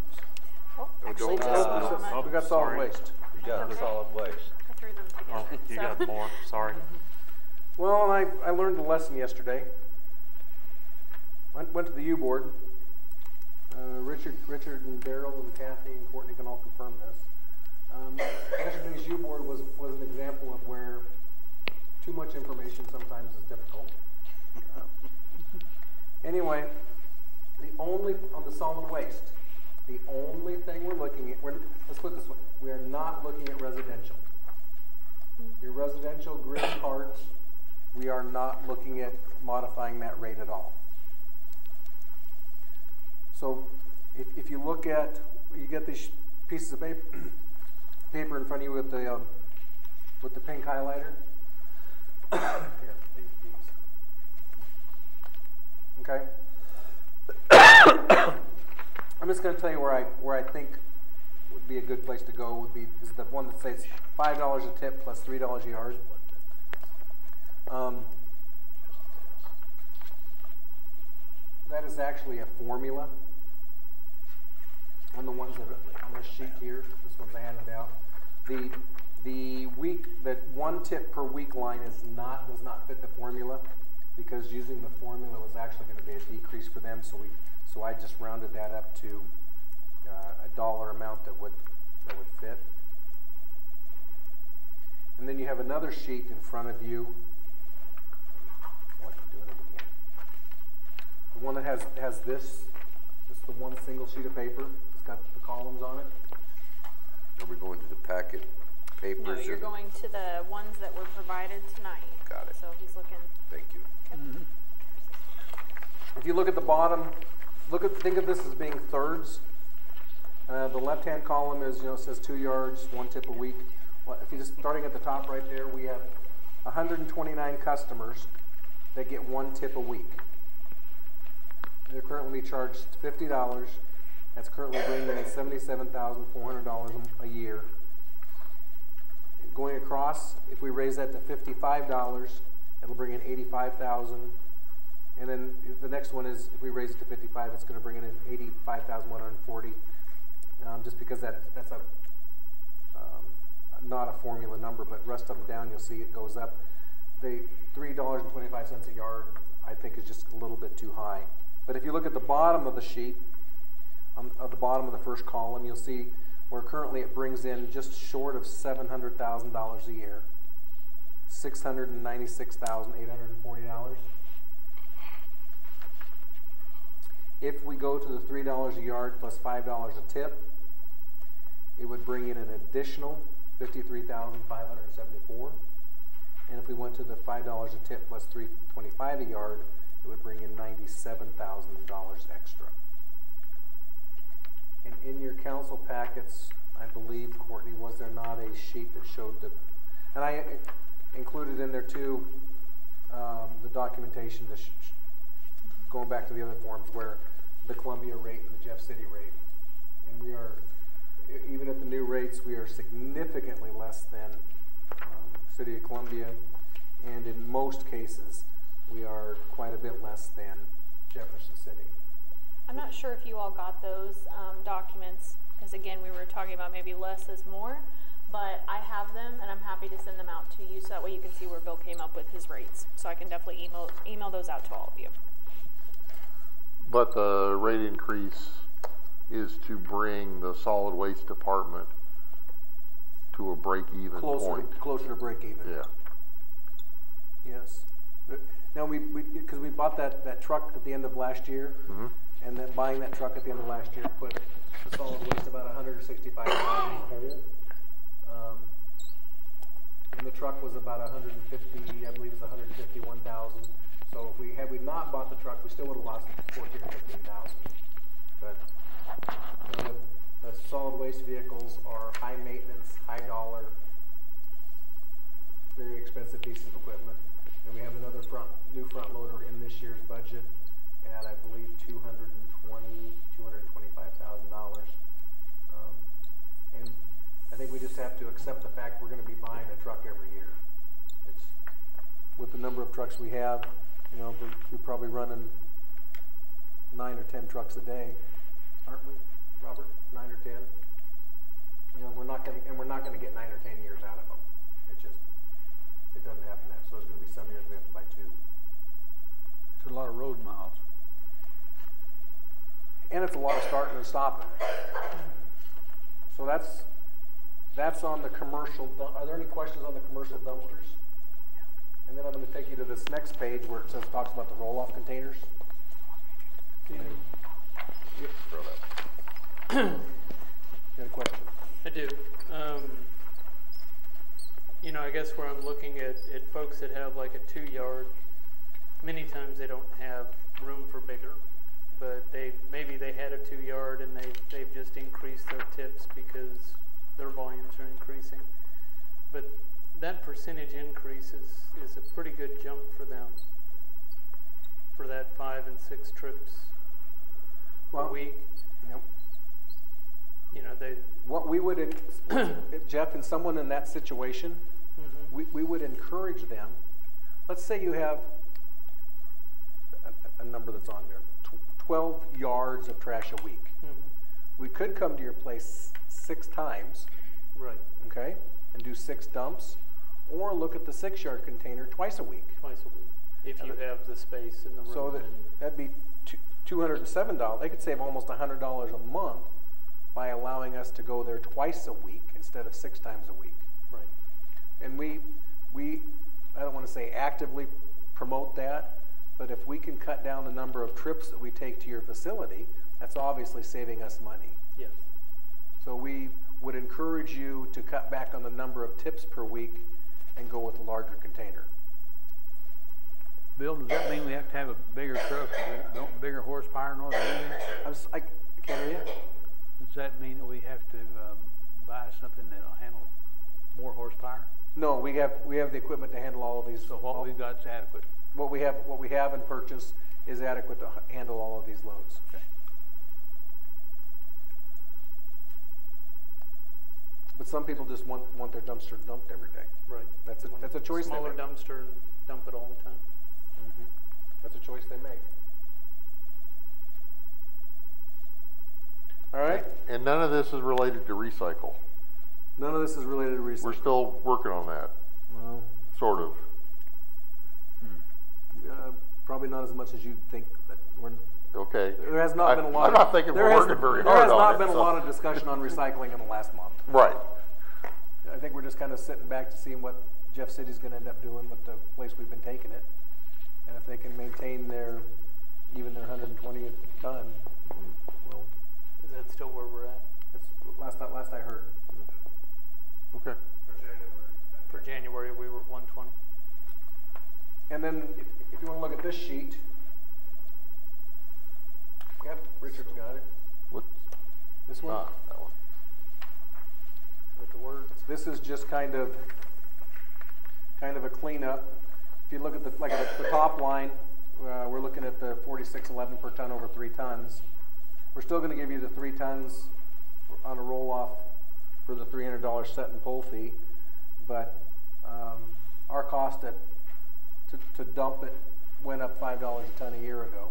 B: Oh, actually, just
A: Oh,
I: We got solid
A: sorry.
I: waste.
F: We got solid waste.
B: I threw them together.
A: Oh, you
B: so.
A: got more, sorry.
I: Well, I learned a lesson yesterday. Went to the U-board. Richard and Darrell and Kathy and Courtney can all confirm this. Yesterday's U-board was an example of where too much information sometimes is difficult. Anyway, on the solid waste, the only thing we're looking at, let's put it this way, we are not looking at residential. Your residential green carts, we are not looking at modifying that rate at all. So if you look at, you get these pieces of paper in front of you with the pink highlighter. Here, these. Okay. I'm just going to tell you where I think would be a good place to go. Is the one that says $5 a tip plus $3 a yard. That is actually a formula on the ones that are on this sheet here. This one's handed out. That 1 tip per week line does not fit the formula, because using the formula was actually going to be a decrease for them. So I just rounded that up to a dollar amount that would fit. And then you have another sheet in front of you. I'm doing it again. The one that has this. It's the one single sheet of paper. It's got the columns on it.
C: Are we going to the packet papers?
B: No, you're going to the ones that were provided tonight.
C: Got it.
B: So he's looking.
C: Thank you.
B: Okay.
I: If you look at the bottom, think of this as being thirds. The left-hand column is, it says 2 yards, 1 tip a week. Well, if you're just starting at the top right there, we have 129 customers that get 1 tip a week. They're currently charged $50. That's currently bringing in $77,400 a year. Going across, if we raise that to $55, it'll bring in $85,000. And then the next one is, if we raise it to 55, it's going to bring in $85,140. Just because that's not a formula number, but rest of them down, you'll see it goes up. The $3.25 a yard, I think, is just a little bit too high. But if you look at the bottom of the sheet, at the bottom of the first column, you'll see where currently it brings in just short of $700,000 a year, $696,840. If we go to the $3 a yard plus $5 a tip, it would bring in an additional $53,574. And if we went to the $5 a tip plus $3.25 a yard, it would bring in $97,000 extra. And in your council packets, I believe, Courtney, was there not a sheet that showed and I included in there too the documentation, going back to the other forms, where the Columbia rate and the Jeff City rate. And we are, even at the new rates, we are significantly less than City of Columbia, and in most cases, we are quite a bit less than Jefferson City.
B: I'm not sure if you all got those documents, because again, we were talking about maybe less is more, but I have them and I'm happy to send them out to you so that way you can see where Bill came up with his rates. So I can definitely email those out to all of you.
J: But the rate increase is to bring the solid waste department to a break-even point.
I: Closer to break-even.
J: Yeah.
I: Yes. Now, because we bought that truck at the end of last year, and then buying that truck at the end of last year put the solid waste about $165,000 whole. And the truck was about $150,000, I believe it was $151,000. So if had we not bought the truck, we still would have lost $14,000 or $15,000. But the solid waste vehicles are high maintenance, high dollar, very expensive pieces of equipment. And we have another new front loader in this year's budget at, I believe, $225,000. And I think we just have to accept the fact we're going to be buying a truck every year. It's with the number of trucks we have, we're probably running 9 or 10 trucks a day, aren't we, Robert? 9 or 10. We're not going to get 9 or 10 years out of them. It doesn't happen that. So there's going to be some years we have to buy 2.
L: It's a lot of road miles. And
I: it's a lot of starting and stopping. So That's on the commercial, are there any questions on the commercial dumpsters? And then I'm gonna take you to this next page where it says, talks about the roll-off containers.
C: Throw that.
I: You had a question?
H: I do. You know, I guess where I'm looking at folks that have like a 2-yard, many times they don't have room for bigger, but maybe they had a 2-yard and they've just increased their tips because their volumes are increasing. But that percentage increase is a pretty good jump for them for that 5 and 6 trips a week.
I: Yep.
H: You know,
I: what we would, Jeff, and someone in that situation, we would encourage them. Let's say you have a number that's on there, 12 yards of trash a week. We could come to your place 6 times,
H: right?
I: Okay, and do 6 dumps, or look at the 6-yard container twice a week.
H: Twice a week, if you have the space in the room.
I: So that'd be $207. They could save almost $100 a month by allowing us to go there twice a week instead of 6 times a week.
H: Right.
I: And we I don't want to say actively promote that, but if we can cut down the number of trips that we take to your facility, that's obviously saving us money.
H: Yes.
I: So we would encourage you to cut back on the number of tips per week and go with a larger container.
L: Bill, does that mean we have to have a bigger truck, bigger horsepower in order to do that?
I: I can't hear you.
L: Does that mean that we have to buy something that'll handle more horsepower?
I: No, we have the equipment to handle all of these.
L: So what we've got is adequate.
I: What we have in purchase is adequate to handle all of these loads.
L: Okay.
I: But some people just want their dumpster dumped every day.
H: Right.
I: That's a choice they
H: Smaller
I: make.
H: dumpster and dump it all the time.
I: That's a choice they make. All right.
J: And none of this is related to recycle.
I: None of this is related to recycling.
J: We're still working on that.
I: Well,
J: sort of.
I: Probably not as much as you'd think. That we're.
J: Okay.
I: There has not been a lot.
J: I'm not thinking we're working very hard on it.
I: There has not been a lot of discussion on recycling in the last month.
J: Right.
I: I think we're just kind of sitting back to seeing what Jeff City's going to end up doing with the place we've been taking it, and if they can maintain their 120 a ton, well.
H: Is that still where we're at?
I: It's last I heard.
J: Okay.
H: For January, we were at 120.
I: And then, if you want to look at this sheet, yep, Richard's got it.
J: What's
I: this one?
J: That one.
I: With the words. This is just kind of a cleanup. If you look at the top line, we're looking at the 46.11 per ton over 3 tons. We're still going to give you the 3 tons on a roll-off for the $300 set and pull fee, but our cost to dump it went up $5 a ton a year ago.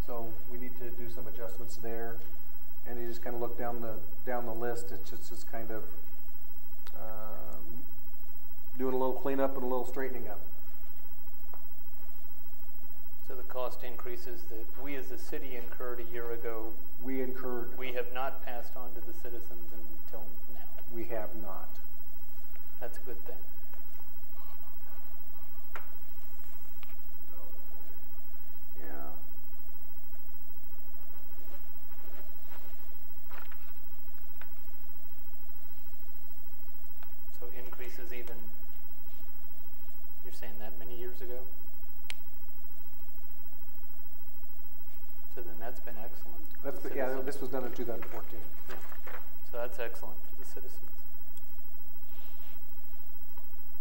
I: So we need to do some adjustments there, and you just kind of look down the list. It's just kind of doing a little cleanup and a little straightening up.
H: So the cost increases that we as a city incurred a year ago, we have not passed on to the citizens until now.
I: We have not.
H: That's a good thing.
I: Yeah.
H: So increases even, you're saying that many years ago? So then that's been excellent.
I: Yeah, this was done in 2014.
H: Yeah. So that's excellent for the citizens.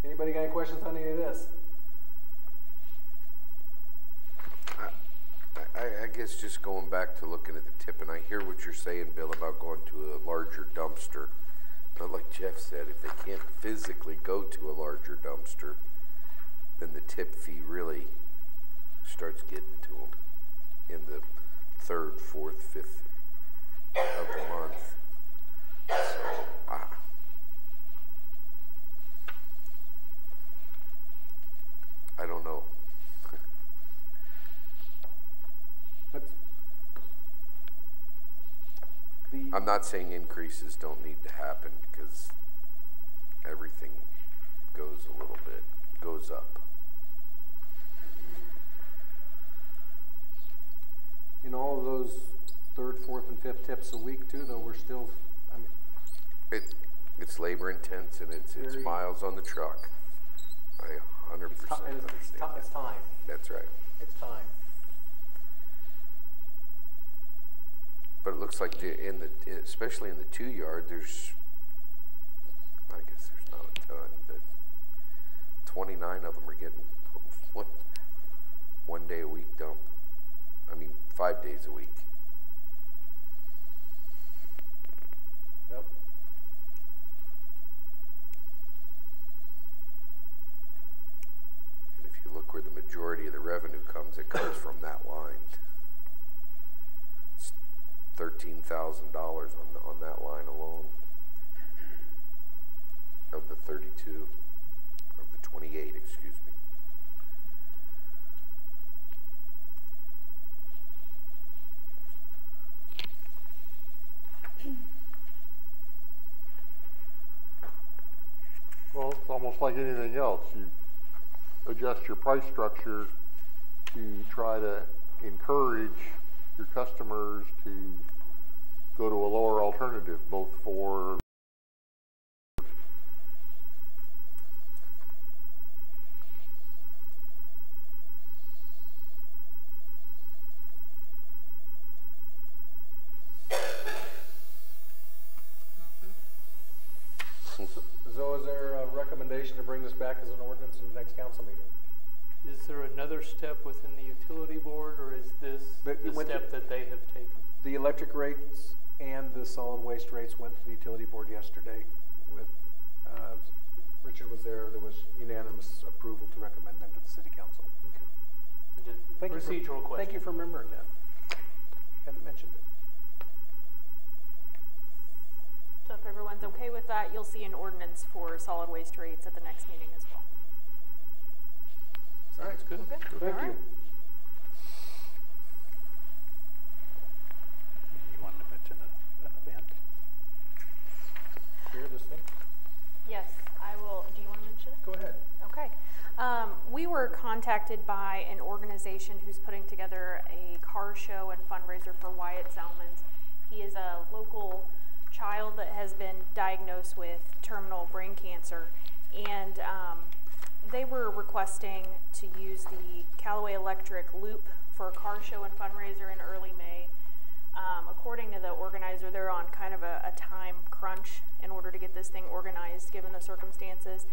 I: Anybody got any questions on any of this?
C: I guess just going back to looking at the tip, and I hear what you're saying, Bill, about going to a larger dumpster. But like Jeff said, if they can't physically go to a larger dumpster, then the tip fee really starts getting to them in the 3rd, 4th, 5th of the month. So, I don't know. I'm not saying increases don't need to happen, because everything goes a little bit, goes up.
I: In all of those third, fourth, and fifth tips a week too, though, we're still, I mean.
C: It's labor intense and it's miles on the truck. I 100% understand.
I: It's time.
C: That's right.
I: It's time.
C: But it looks like especially in the 2-yard, there's, I guess there's not a ton, but 29 of them are getting one day a week dump. I mean, 5 days a week.
I: Yep.
C: And if you look where the majority of the revenue comes, it comes from that line. It's $13,000 on that line alone. Of the 32, of the 28, excuse me.
J: Well, it's almost like anything else. You adjust your price structure to try to encourage your customers to go to a lower alternative, both for
I: So is there a recommendation to bring this back as an ordinance in the next council meeting?
H: Is there another step within the utility board, or is this the step that they have taken?
I: The electric rates and the solid waste rates went to the utility board yesterday with, Richard was there, there was unanimous approval to recommend them to the city council.
H: Okay. Procedural question.
I: Thank you for remembering that. Hadn't mentioned it.
B: So if everyone's okay with that, you'll see an ordinance for solid waste rates at the next meeting as well.
H: Sounds good.
B: Okay.
I: Thank
B: All
I: you.
B: right.
F: You wanted to mention an event?
I: Hear this thing?
B: Yes, I will. Do you want to mention it?
I: Go ahead.
B: Okay. We were contacted by an organization who's putting together a car show and fundraiser for Wyatt Salmons. He is a local child that has been diagnosed with terminal brain cancer, and they were requesting to use the Callaway Electric Loop for a car show and fundraiser in early May. According to the organizer, they're on kind of a time crunch in order to get this thing organized given the circumstances.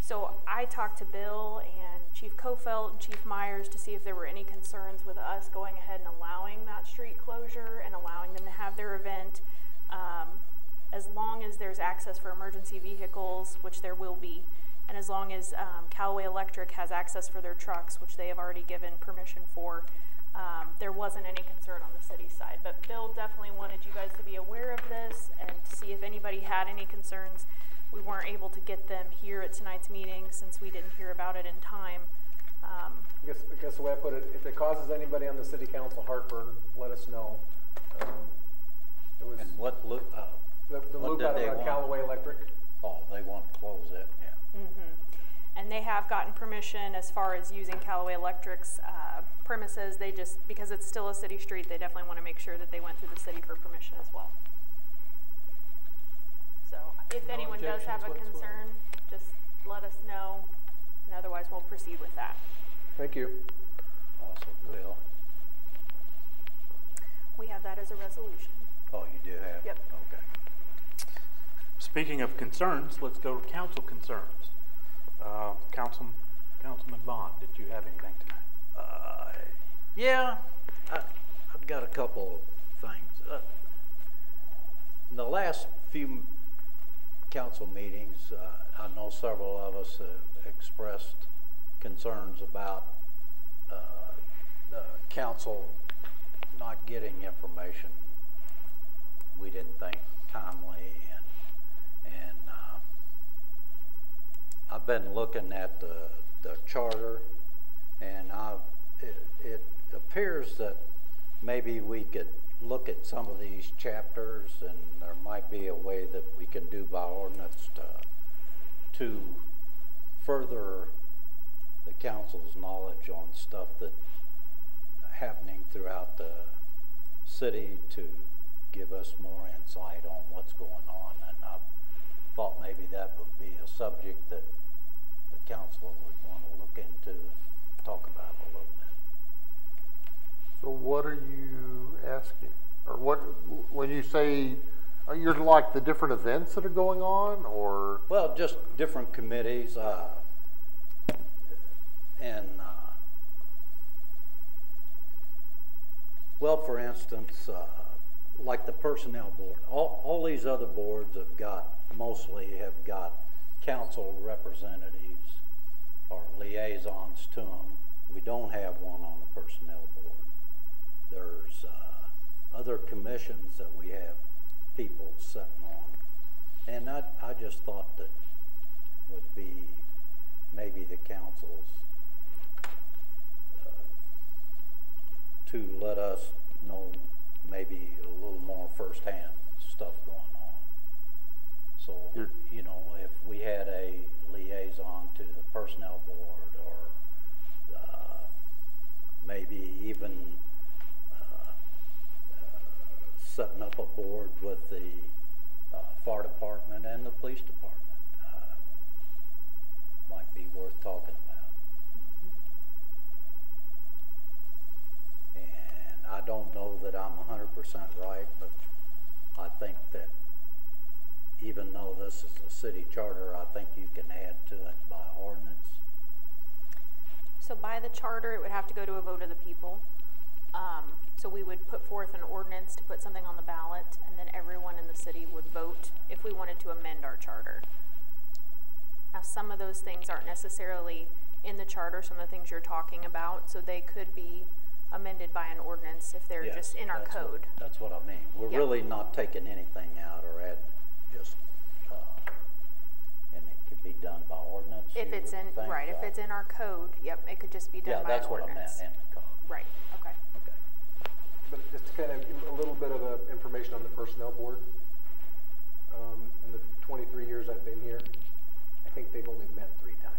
B: So I talked to Bill and Chief Kofelt and Chief Myers to see if there were any concerns with us going ahead and allowing that street closure and allowing them to have their event. As long as there's access for emergency vehicles, which there will be, and as long as Callaway Electric has access for their trucks, which they have already given permission for, there wasn't any concern on the city side. But Bill definitely wanted you guys to be aware of this and to see if anybody had any concerns. We weren't able to get them here at tonight's meeting since we didn't hear about it in time.
I: I guess the way I put it, if it causes anybody on the city council heartburn, let us know. It was
F: And what loop?
I: the loop out of Callaway Electric.
F: Oh, they want to close it, yeah.
B: Mm-hmm. And they have gotten permission as far as using Callaway Electric's premises. They just, because it's still a city street, they definitely want to make sure that they went through the city for permission as well. So if
H: No
B: anyone does have a
H: objections
B: concern, just let us know, and otherwise we'll proceed with that.
I: Thank you.
F: Awesome, Bill.
B: We have that as a resolution.
F: Oh, you do have?
B: Yep.
F: Okay.
A: Speaking of concerns, let's go to council concerns. Councilman Bond, did you have anything tonight?
F: Yeah, I've got a couple of things. In the last few council meetings, I know several of us have expressed concerns about the council not getting information we didn't think timely, and I've been looking at the charter, and it appears that maybe we could look at some of these chapters, and there might be a way that we can do by ordinance to further the council's knowledge on stuff that's happening throughout the city, to give us more insight on what's going on. And I thought maybe that would be a subject that the council would want to look into and talk about a little bit.
J: So what are you asking? Or what, when you say, you're like the different events that are going on, or?
F: Well, just different committees, well, for instance, like the personnel board, all these other boards mostly have got council representatives or liaisons to them. We don't have one on the personnel board. There's other commissions that we have people sitting on. And I just thought that would be maybe the council's to let us know maybe a little more firsthand stuff going on. So, you know, if we had a liaison to the personnel board, or maybe even setting up a board with the fire department and the police department, might be worth talking about. And I don't know that I'm 100% right, but I think that even though this is a city charter, I think you can add to it by ordinance.
B: So by the charter, it would have to go to a vote of the people. So we would put forth an ordinance to put something on the ballot, and then everyone in the city would vote if we wanted to amend our charter. Now, some of those things aren't necessarily in the charter, some of the things you're talking about, so they could be amended by an ordinance if they're just in our code.
F: That's what I mean. We're really not taking anything out or adding, just, and it could be done by ordinance.
B: If it's in, right, if it's in our code, yep, it could just be done by an ordinance. Yeah,
F: that's what I meant, in the code.
B: Right, okay.
F: Okay.
I: But just to kind of give a little bit of information on the personnel board, in the 23 years I've been here, I think they've only met 3 times.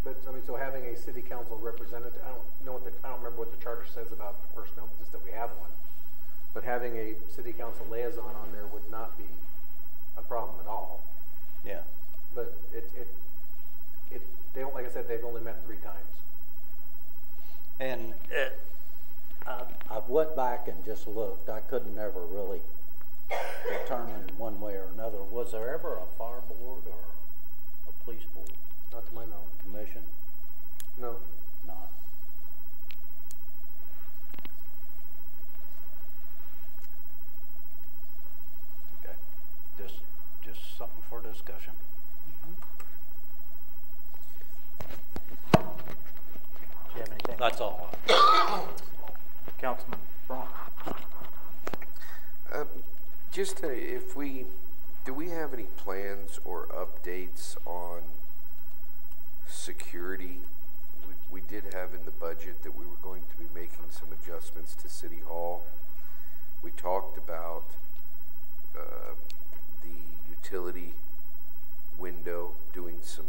I: But I mean, so having a city council representative, I don't remember what the charter says about the personnel, just that we have one. But having a city council liaison on there would not be a problem at all.
F: Yeah.
I: But they don't, like I said, they've only met 3 times.
F: And I've went back and just looked. I couldn't ever really determine one way or another. Was there ever a fire board or a police board?
I: Not to my knowledge.
F: Commission?
I: No.
F: Not. Okay. Just something for discussion.
A: Do you have anything?
F: That's all.
A: Councilman Braun.
C: Just do we have any plans or updates on security? We did have in the budget that we were going to be making some adjustments to City Hall. We talked about the utility window, doing some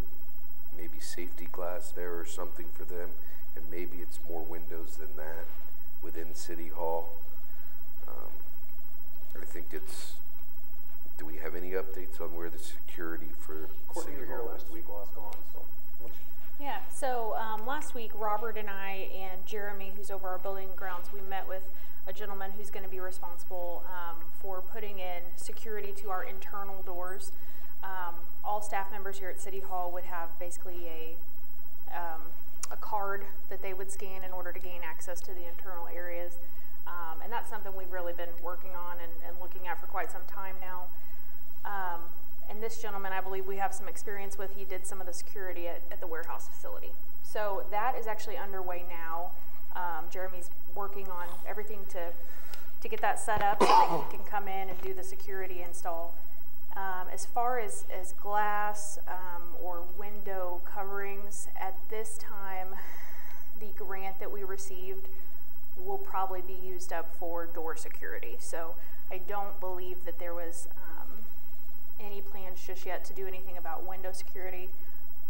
C: maybe safety glass there or something for them, and maybe it's more windows than that within City Hall. I think it's, do we have any updates on where the security for
I: Courtney, you were here last week while I was gone, so.
B: Yeah, so last week, Robert and I and Jeremy, who's over our building grounds, we met with a gentleman who's going to be responsible for putting in security to our internal doors. All staff members here at City Hall would have basically a card that they would scan in order to gain access to the internal areas. And that's something we've really been working on and looking at for quite some time now. And this gentleman, I believe we have some experience with, he did some of the security at the warehouse facility. So that is actually underway now. Jeremy's working on everything to get that set up so that he can come in and do the security install. As far as glass or window coverings, at this time, the grant that we received will probably be used up for door security. So I don't believe that there was any plans just yet to do anything about window security.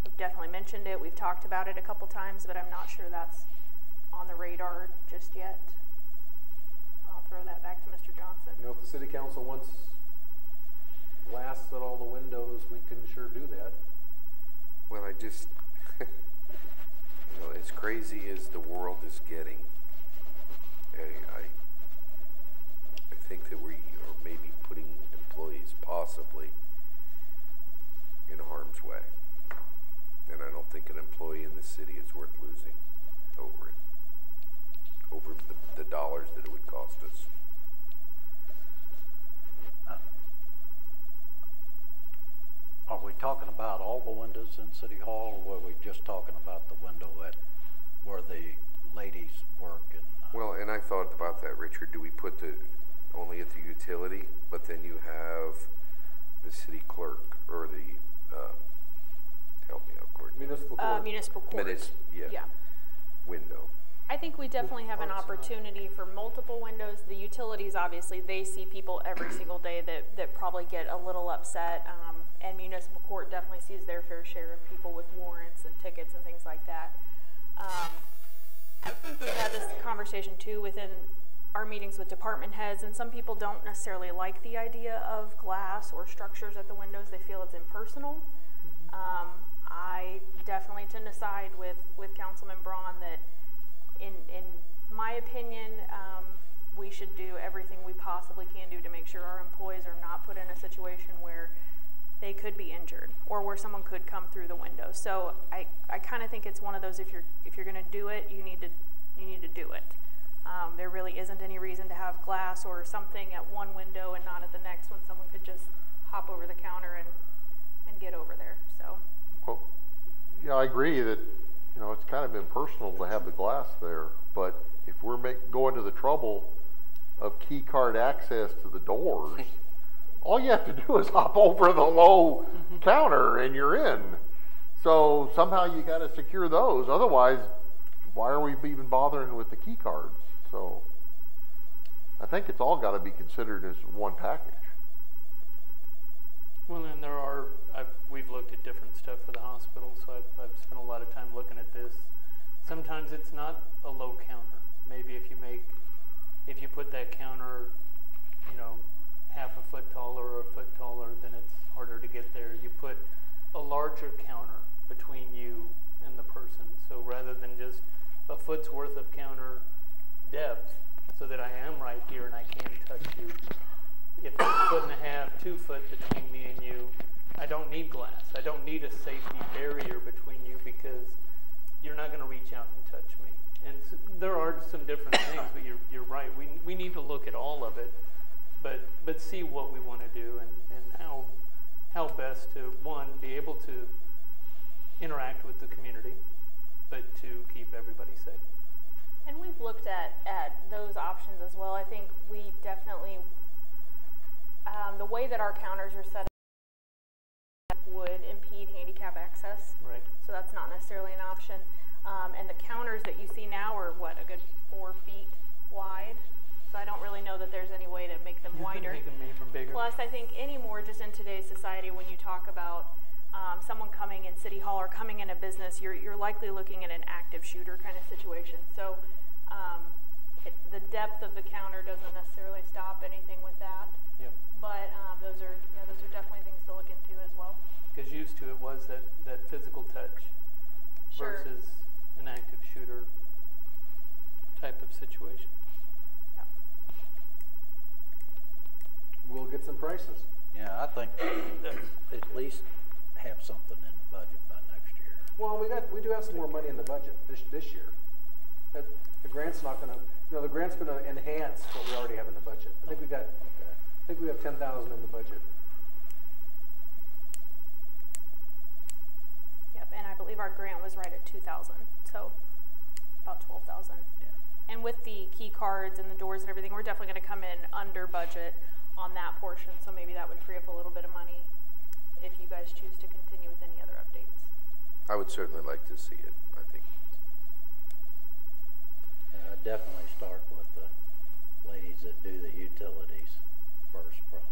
B: We've definitely mentioned it. We've talked about it a couple times, but I'm not sure that's on the radar just yet. I'll throw that back to Mr. Johnson.
I: You know, if the city council wants glass at all the windows, we can sure do that.
C: Well, I just, you know, as crazy as the world is getting, I think that we are maybe putting employees possibly in harm's way. And I don't think an employee in the city is worth losing over it, over the dollars that it would cost us.
F: Are we talking about all the windows in City Hall, or were we just talking about the window at where the ladies work? And
C: well, and I thought about that, Richard. Do we put the only at the utility, but then you have the city clerk or the help me out, Courtney.
I: Municipal court.
B: Municipal court.
C: Yeah. Window.
B: I think we definitely have an opportunity for multiple windows. The utilities, obviously, they see people every single day that probably get a little upset. And municipal court definitely sees their fair share of people with warrants and tickets and things like that. I think we've had this conversation too within our meetings with department heads, and some people don't necessarily like the idea of glass or structures at the windows. They feel it's impersonal. I definitely tend to side with Councilman Braun that in my opinion, we should do everything we possibly can do to make sure our employees are not put in a situation where they could be injured or where someone could come through the window. So I kind of think it's one of those, if you're going to do it, you need to do it. There really isn't any reason to have glass or something at one window and not at the next when someone could just hop over the counter and get over there. So.
J: Well, yeah, I agree that, you know, it's kind of impersonal to have the glass there, but if we're going to the trouble of key card access to the doors, all you have to do is hop over the low counter and you're in. So somehow you got to secure those. Otherwise, why are we even bothering with the key cards? So I think it's all got to be considered as one package.
H: Well, and we've looked at different stuff for the hospital, so I've spent a lot of time looking at this. Sometimes it's not a low counter. Maybe if you put that counter, you know, half a foot taller or a foot taller, then it's harder to get there. You put a larger counter between you and the person. So rather than just a foot's worth of counter depth, so that I am right here and I can touch you. If it's a foot and a half, 2 foot between me and you, I don't need glass. I don't need a safety barrier between you because you're not going to reach out and touch me. And so there are some different things, but you're right. We need to look at all of it, but see what we want to do and how best to, one, be able to interact with the community, but to keep everybody safe.
B: And we've looked at those options as well. I think we definitely, the way that our counters are set up would impede handicap access.
H: Right.
B: So that's not necessarily an option. And the counters that you see now are, what, a good 4 feet wide? So I don't really know that there's any way to make them wider.
H: Make them even bigger.
B: Plus, I think anymore, just in today's society, when you talk about someone coming in City Hall or coming in a business, you're likely looking at an active shooter kind of situation. So the depth of the counter doesn't necessarily stop anything with that.
H: Yep.
B: But those are definitely things to look into as well.
H: Because used to it was that physical touch
B: Sure.
H: versus an active shooter type of situation.
B: Yep.
I: We'll get some prices.
F: yeah, I think at least have something in the budget by next year.
I: Well, we do have some more money in the budget this year. The grant's not going to, the grant's going to enhance what we already have in the budget. I think we have 10,000 in the budget.
B: Yep, and I believe our grant was right at 2,000, so about 12,000.
F: Yeah.
B: And with the key cards and the doors and everything, we're definitely going to come in under budget on that portion, so maybe that would free up a little bit of money if you guys choose to continue with any other updates.
C: I would certainly like to see it, I think.
F: Yeah, I'd definitely start with the ladies that do the utilities first, probably.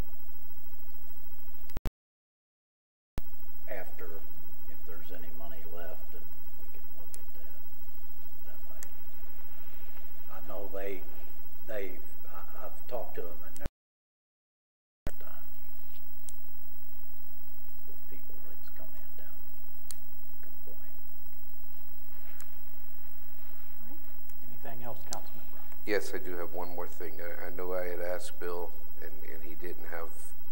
C: Yes, I do have one more thing. I know I had asked Bill, and he didn't have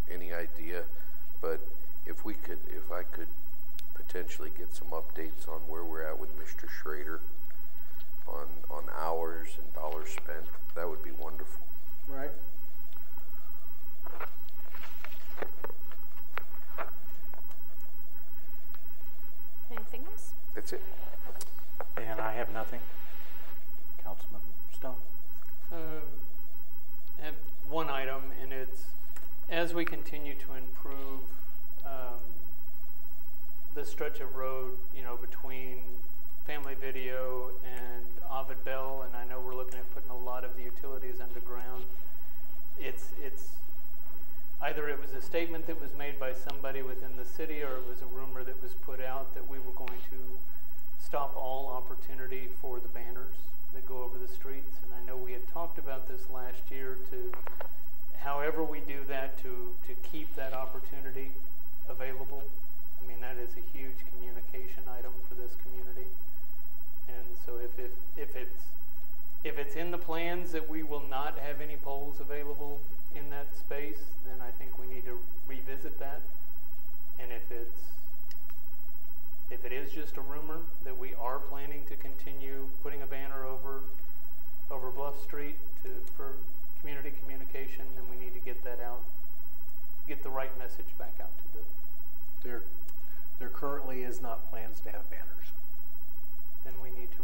C: any idea, but if I could potentially get some updates on where we're at with Mr. Schrader on hours and dollars spent, that would be wonderful.
I: Right.
B: Anything else?
C: That's it.
N: And I have nothing. Councilman Stone.
H: I have one item, and it's as we continue to improve the stretch of road, between Family Video and Ovid Bell, and I know we're looking at putting a lot of the utilities underground. It's either it was a statement that was made by somebody within the city, or it was a rumor that was put out that we were going to stop all opportunity for the banners that go over the streets. And I know we had talked about this last year to, however we do that, to keep that opportunity available. I mean, that is a huge communication item for this community. And so if it's in the plans that we will not have any poles available in that space, then I think we need to revisit that. And if it is just a rumor that we are planning to continue putting a banner over Bluff Street for community communication, then we need to get that out, get the right message back out to the.
I: There currently is not plans to have banners.
H: Then we need to.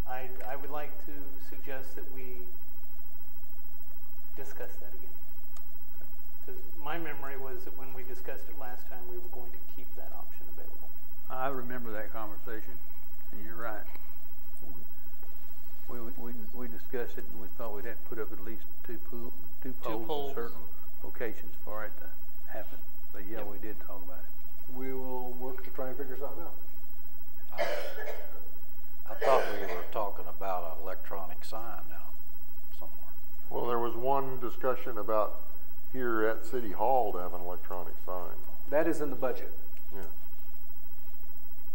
H: I would like to suggest that we discuss that again. Because my memory was that when we discussed it last time, we were going to keep that option available.
L: I remember that conversation, and you're right. We discussed it, and we thought we'd have to put up at least two poles at certain locations for it to happen. But yeah, we did talk about it.
I: We will work to try and figure something out.
F: I thought we were talking about an electronic sign now somewhere.
J: Well, there was one discussion about here at City Hall to have an electronic sign.
I: That is in the budget.
J: Yeah.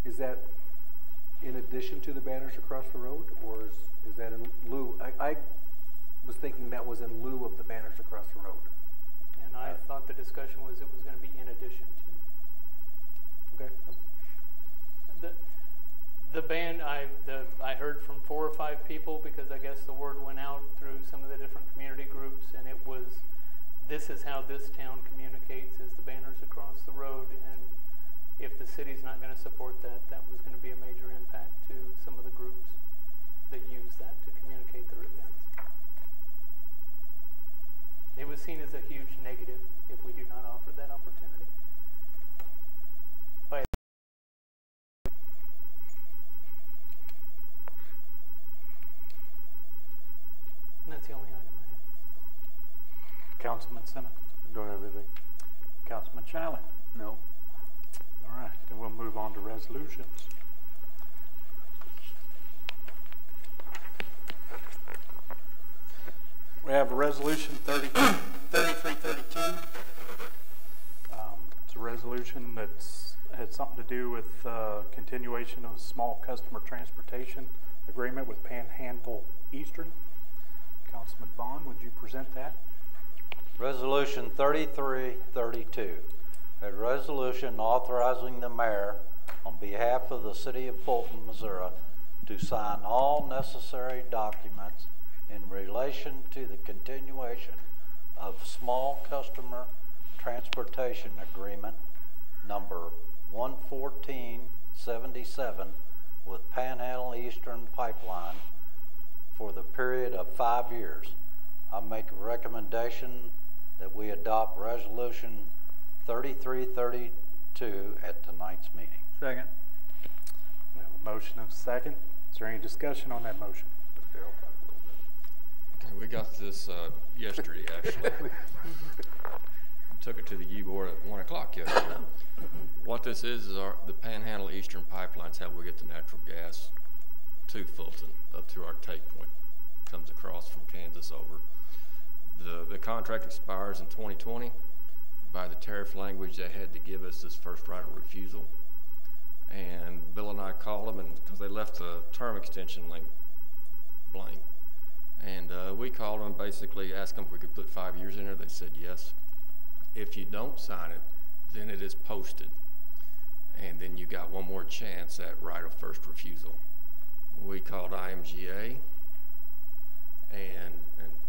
I: Is that in addition to the banners across the road, or is that in lieu? I was thinking that was in lieu of the banners across the road.
H: And I thought the discussion was it was going to be in addition to.
I: Okay.
H: The ban, I heard from 4 or 5 people, because I guess the word went out through some of the different community groups, and it was, this is how this town communicates, is the banners across the road. And if the city's not going to support that, that was going to be a major impact to some of the groups that use that to communicate their events. It was seen as a huge negative if we do not offer that opportunity. And that's the only item I have.
N: Councilman Simmons.
J: Don't have anything.
N: Councilman Shalley.
L: No.
N: All right, then we'll move on to resolutions. We have resolution 3332. It's a resolution that's had something to do with continuation of a small customer transportation agreement with Panhandle Eastern. Councilman Vaughn, would you present that?
F: Resolution 3332, a resolution authorizing the mayor on behalf of the city of Fulton, Missouri, to sign all necessary documents in relation to the continuation of small customer transportation agreement number 11477 with Panhandle Eastern Pipeline for the period of 5 years. I make a recommendation that we adopt resolution 3332 at tonight's meeting.
L: Second.
N: We have a motion and a second. Is there any discussion on that motion?
M: Okay, we got this yesterday, actually. Took it to the U-Board at 1 o'clock yesterday. What this is the Panhandle Eastern Pipeline's how we get the natural gas to Fulton, up to our take point. Comes across from Kansas over. The contract expires in 2020. By the tariff language, they had to give us this first right of refusal. And Bill and I called them, and because they left the term extension link blank, And we called them, basically asked them if we could put 5 years in there. They said yes. If you don't sign it, then it is posted. And then you got one more chance at right of first refusal. We called IMGA and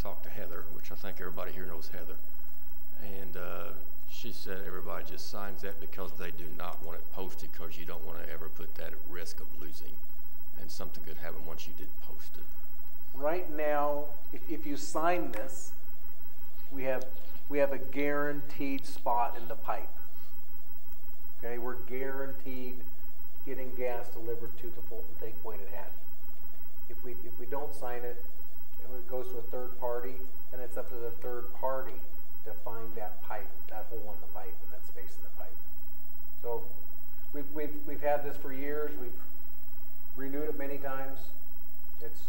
M: talked to Heather, which I think everybody here knows Heather. And she said everybody just signs that because they do not want it posted, because you don't want to ever put that at risk of losing. And something could happen once you did post it.
I: Right now, if you sign this, we have a guaranteed spot in the pipe. Okay, we're guaranteed getting gas delivered to the Fulton take point at Hatton. If we don't sign it, and it goes to a third party, then it's up to the third party to find that pipe, that hole in the pipe, and that space in the pipe. So we've had this for years. We've renewed it many times. It's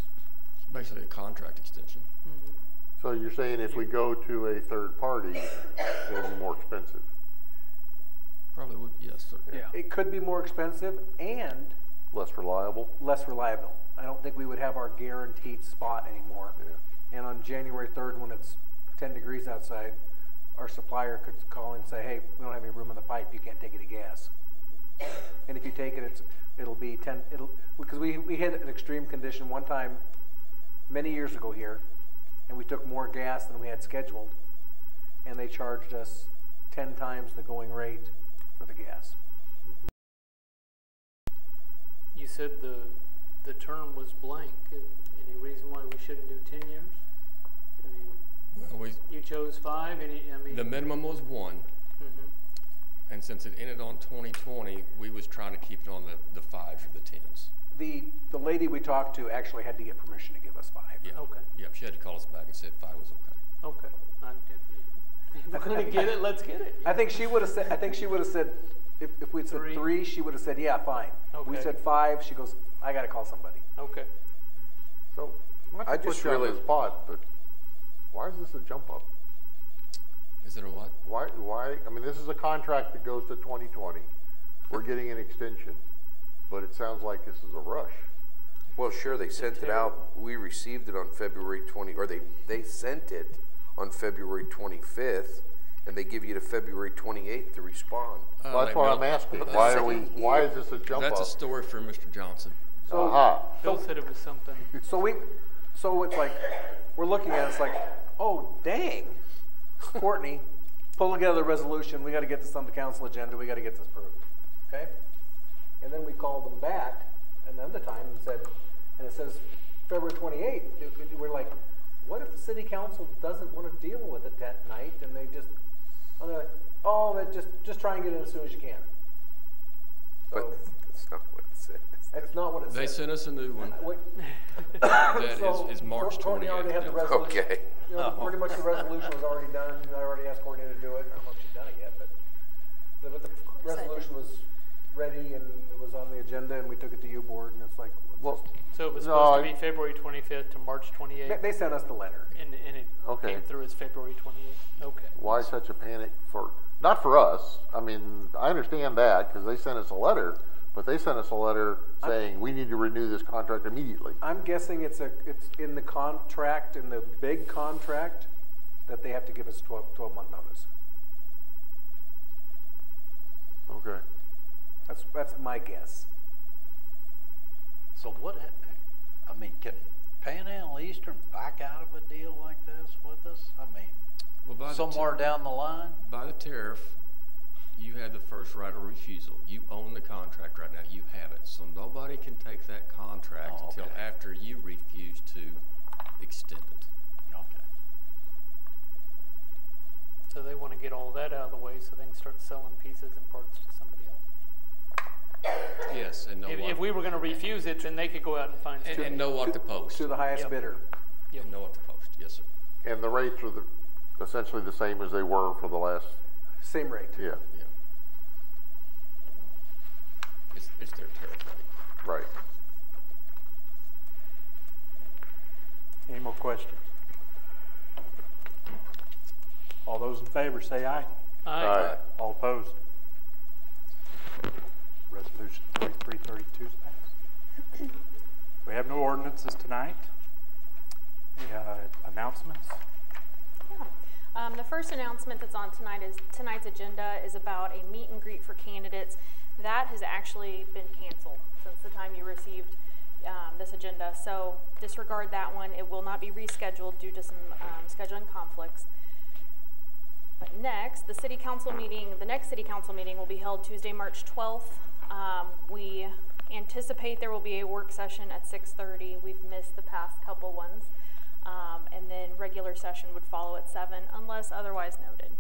M: basically a contract extension.
I: Mm-hmm.
J: So you're saying if we go to a third party, it'll be more expensive?
M: Probably would, yes, sir.
L: Yeah.
I: It could be more expensive and
J: Less reliable?
I: less reliable. I don't think we would have our guaranteed spot anymore.
J: Yeah.
I: And on January 3rd, when it's 10 degrees outside, our supplier could call in and say, hey, we don't have any room in the pipe, you can't take any gas. And if you take it, it'll be 10, because we hit an extreme condition one time many years ago here, and we took more gas than we had scheduled, and they charged us 10 times the going rate for the gas.
H: You said the term was blank. Any reason why we shouldn't do 10 years? I mean,
M: Well,
H: you chose 5.
M: the minimum was 1.
H: Mm-hmm.
M: And since it ended on 2020, we was trying to keep it on the 5s or the 10s.
I: The lady we talked to actually had to get permission to give us 5.
M: Yeah.
H: Okay.
M: Yeah, she had to call us back and said 5 was okay.
H: Okay. If we're going to get it, let's get it.
I: I think she would have said, if we'd said 3, she would have said, yeah, fine.
H: Okay.
I: We said 5, she goes, I got to call somebody.
H: Okay.
J: So, not to
C: I
J: put
C: just
J: you on
C: really-
J: the spot, but why is this a jump up?
M: Is it a what?
J: Why, I mean, this is a contract that goes to 2020. We're getting an extension, but it sounds like this is a rush.
C: Well, sure, they sent it out. We received it on February 20, or they sent it on February 25th, and they give you to February 28th to respond.
J: Well, that's what I'm asking. Why is this a jump up?
M: That's a story for Mr. Johnson.
J: Aha.
H: Bill said it was something.
I: So it's like, we're looking at it, it's like, oh, dang. Courtney, pull together a resolution. We got to get this on the council agenda. We got to get this approved. Okay? And then we called them back another time and said, and it says February 28th. We're like, what if the city council doesn't want to deal with it that night, and they just, just try and get it as soon as you can. So,
C: But that's not what it says.
I: that's not what it
M: They
I: says.
M: sent us a new one.
I: That
M: is March
I: Courtney already had the
M: 28th.
I: resolution.
C: Okay.
I: You know, pretty much the resolution was already done. I already asked Courtney to do it. I don't know if she's done it yet, but the resolution was ready and it was on the agenda, and we took it to you board, and it's like,
H: So it was supposed to be February 25th to March 28th,
I: they sent us the letter.
H: and it came through as February 28th. Okay.
J: Why such a panic not for us? I mean, I understand that because they sent us a letter, but they sent us a letter saying we need to renew this contract immediately.
I: I'm guessing it's in the contract, in the big contract, that they have to give us 12-month notice.
J: Okay.
I: That's my guess.
F: So I mean, can Panhandle Eastern back out of a deal like this with us? I mean,
M: Well,
F: somewhere down the line?
M: By the tariff, you had the first right of refusal. You own the contract right now. You have it. So nobody can take that contract until after you refuse to extend it.
F: Okay.
H: So they want to get all that out of the way so they can start selling pieces and parts to somebody else.
M: Yes, and know
H: If we were going to refuse it, then they could go out and find somebody.
M: and know what to post.
I: To the highest
H: Yep.
I: bidder.
H: Yep.
M: And know what to post. Yes, sir.
J: And the rates are essentially the same as they were for the last.
I: Same rate.
J: Yeah.
M: Yeah. It's their tariff rate.
J: Right.
A: Any more questions? All those in favor say aye.
H: Aye.
A: All opposed? Resolution 3332 is passed. We have no ordinances tonight. announcements?
B: Yeah. The first announcement that's on tonight's agenda is about a meet and greet for candidates. That has actually been canceled since the time you received this agenda, so disregard that one. It will not be rescheduled due to some scheduling conflicts. But next, the next city council meeting will be held Tuesday, March 12th. We anticipate there will be a work session at 6:30. We've missed the past couple ones. And then regular session would follow at 7 unless otherwise noted.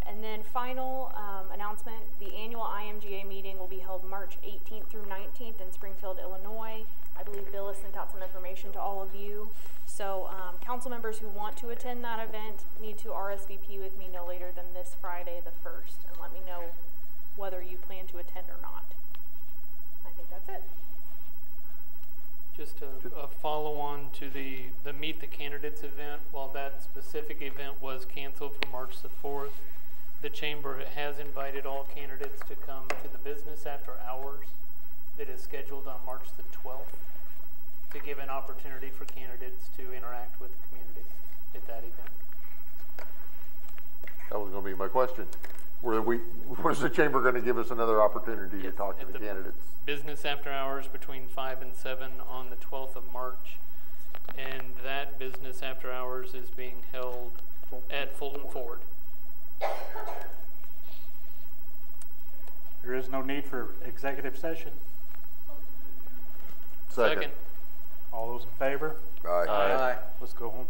B: And then final announcement, the annual IMGA meeting will be held March 18th through 19th in Springfield, Illinois. I believe Bill has sent out some information to all of you. So council members who want to attend that event need to RSVP with me no later than this Friday the 1st and let me know whether you plan to attend or not. I think that's it.
H: Just a follow-on to the Meet the Candidates event. While that specific event was canceled for March the 4th, the Chamber has invited all candidates to come to the Business After Hours that is scheduled on March the 12th to give an opportunity for candidates to interact with the community at that event.
J: That was going to be my question. Where's the chamber going to give us another opportunity to talk to the candidates?
H: Business After Hours between 5 and 7 on the 12th of March. And that Business After Hours is being held at Fulton Ford.
A: There is no need for executive session.
J: Second.
A: All those in favor?
C: Aye.
A: Let's go home.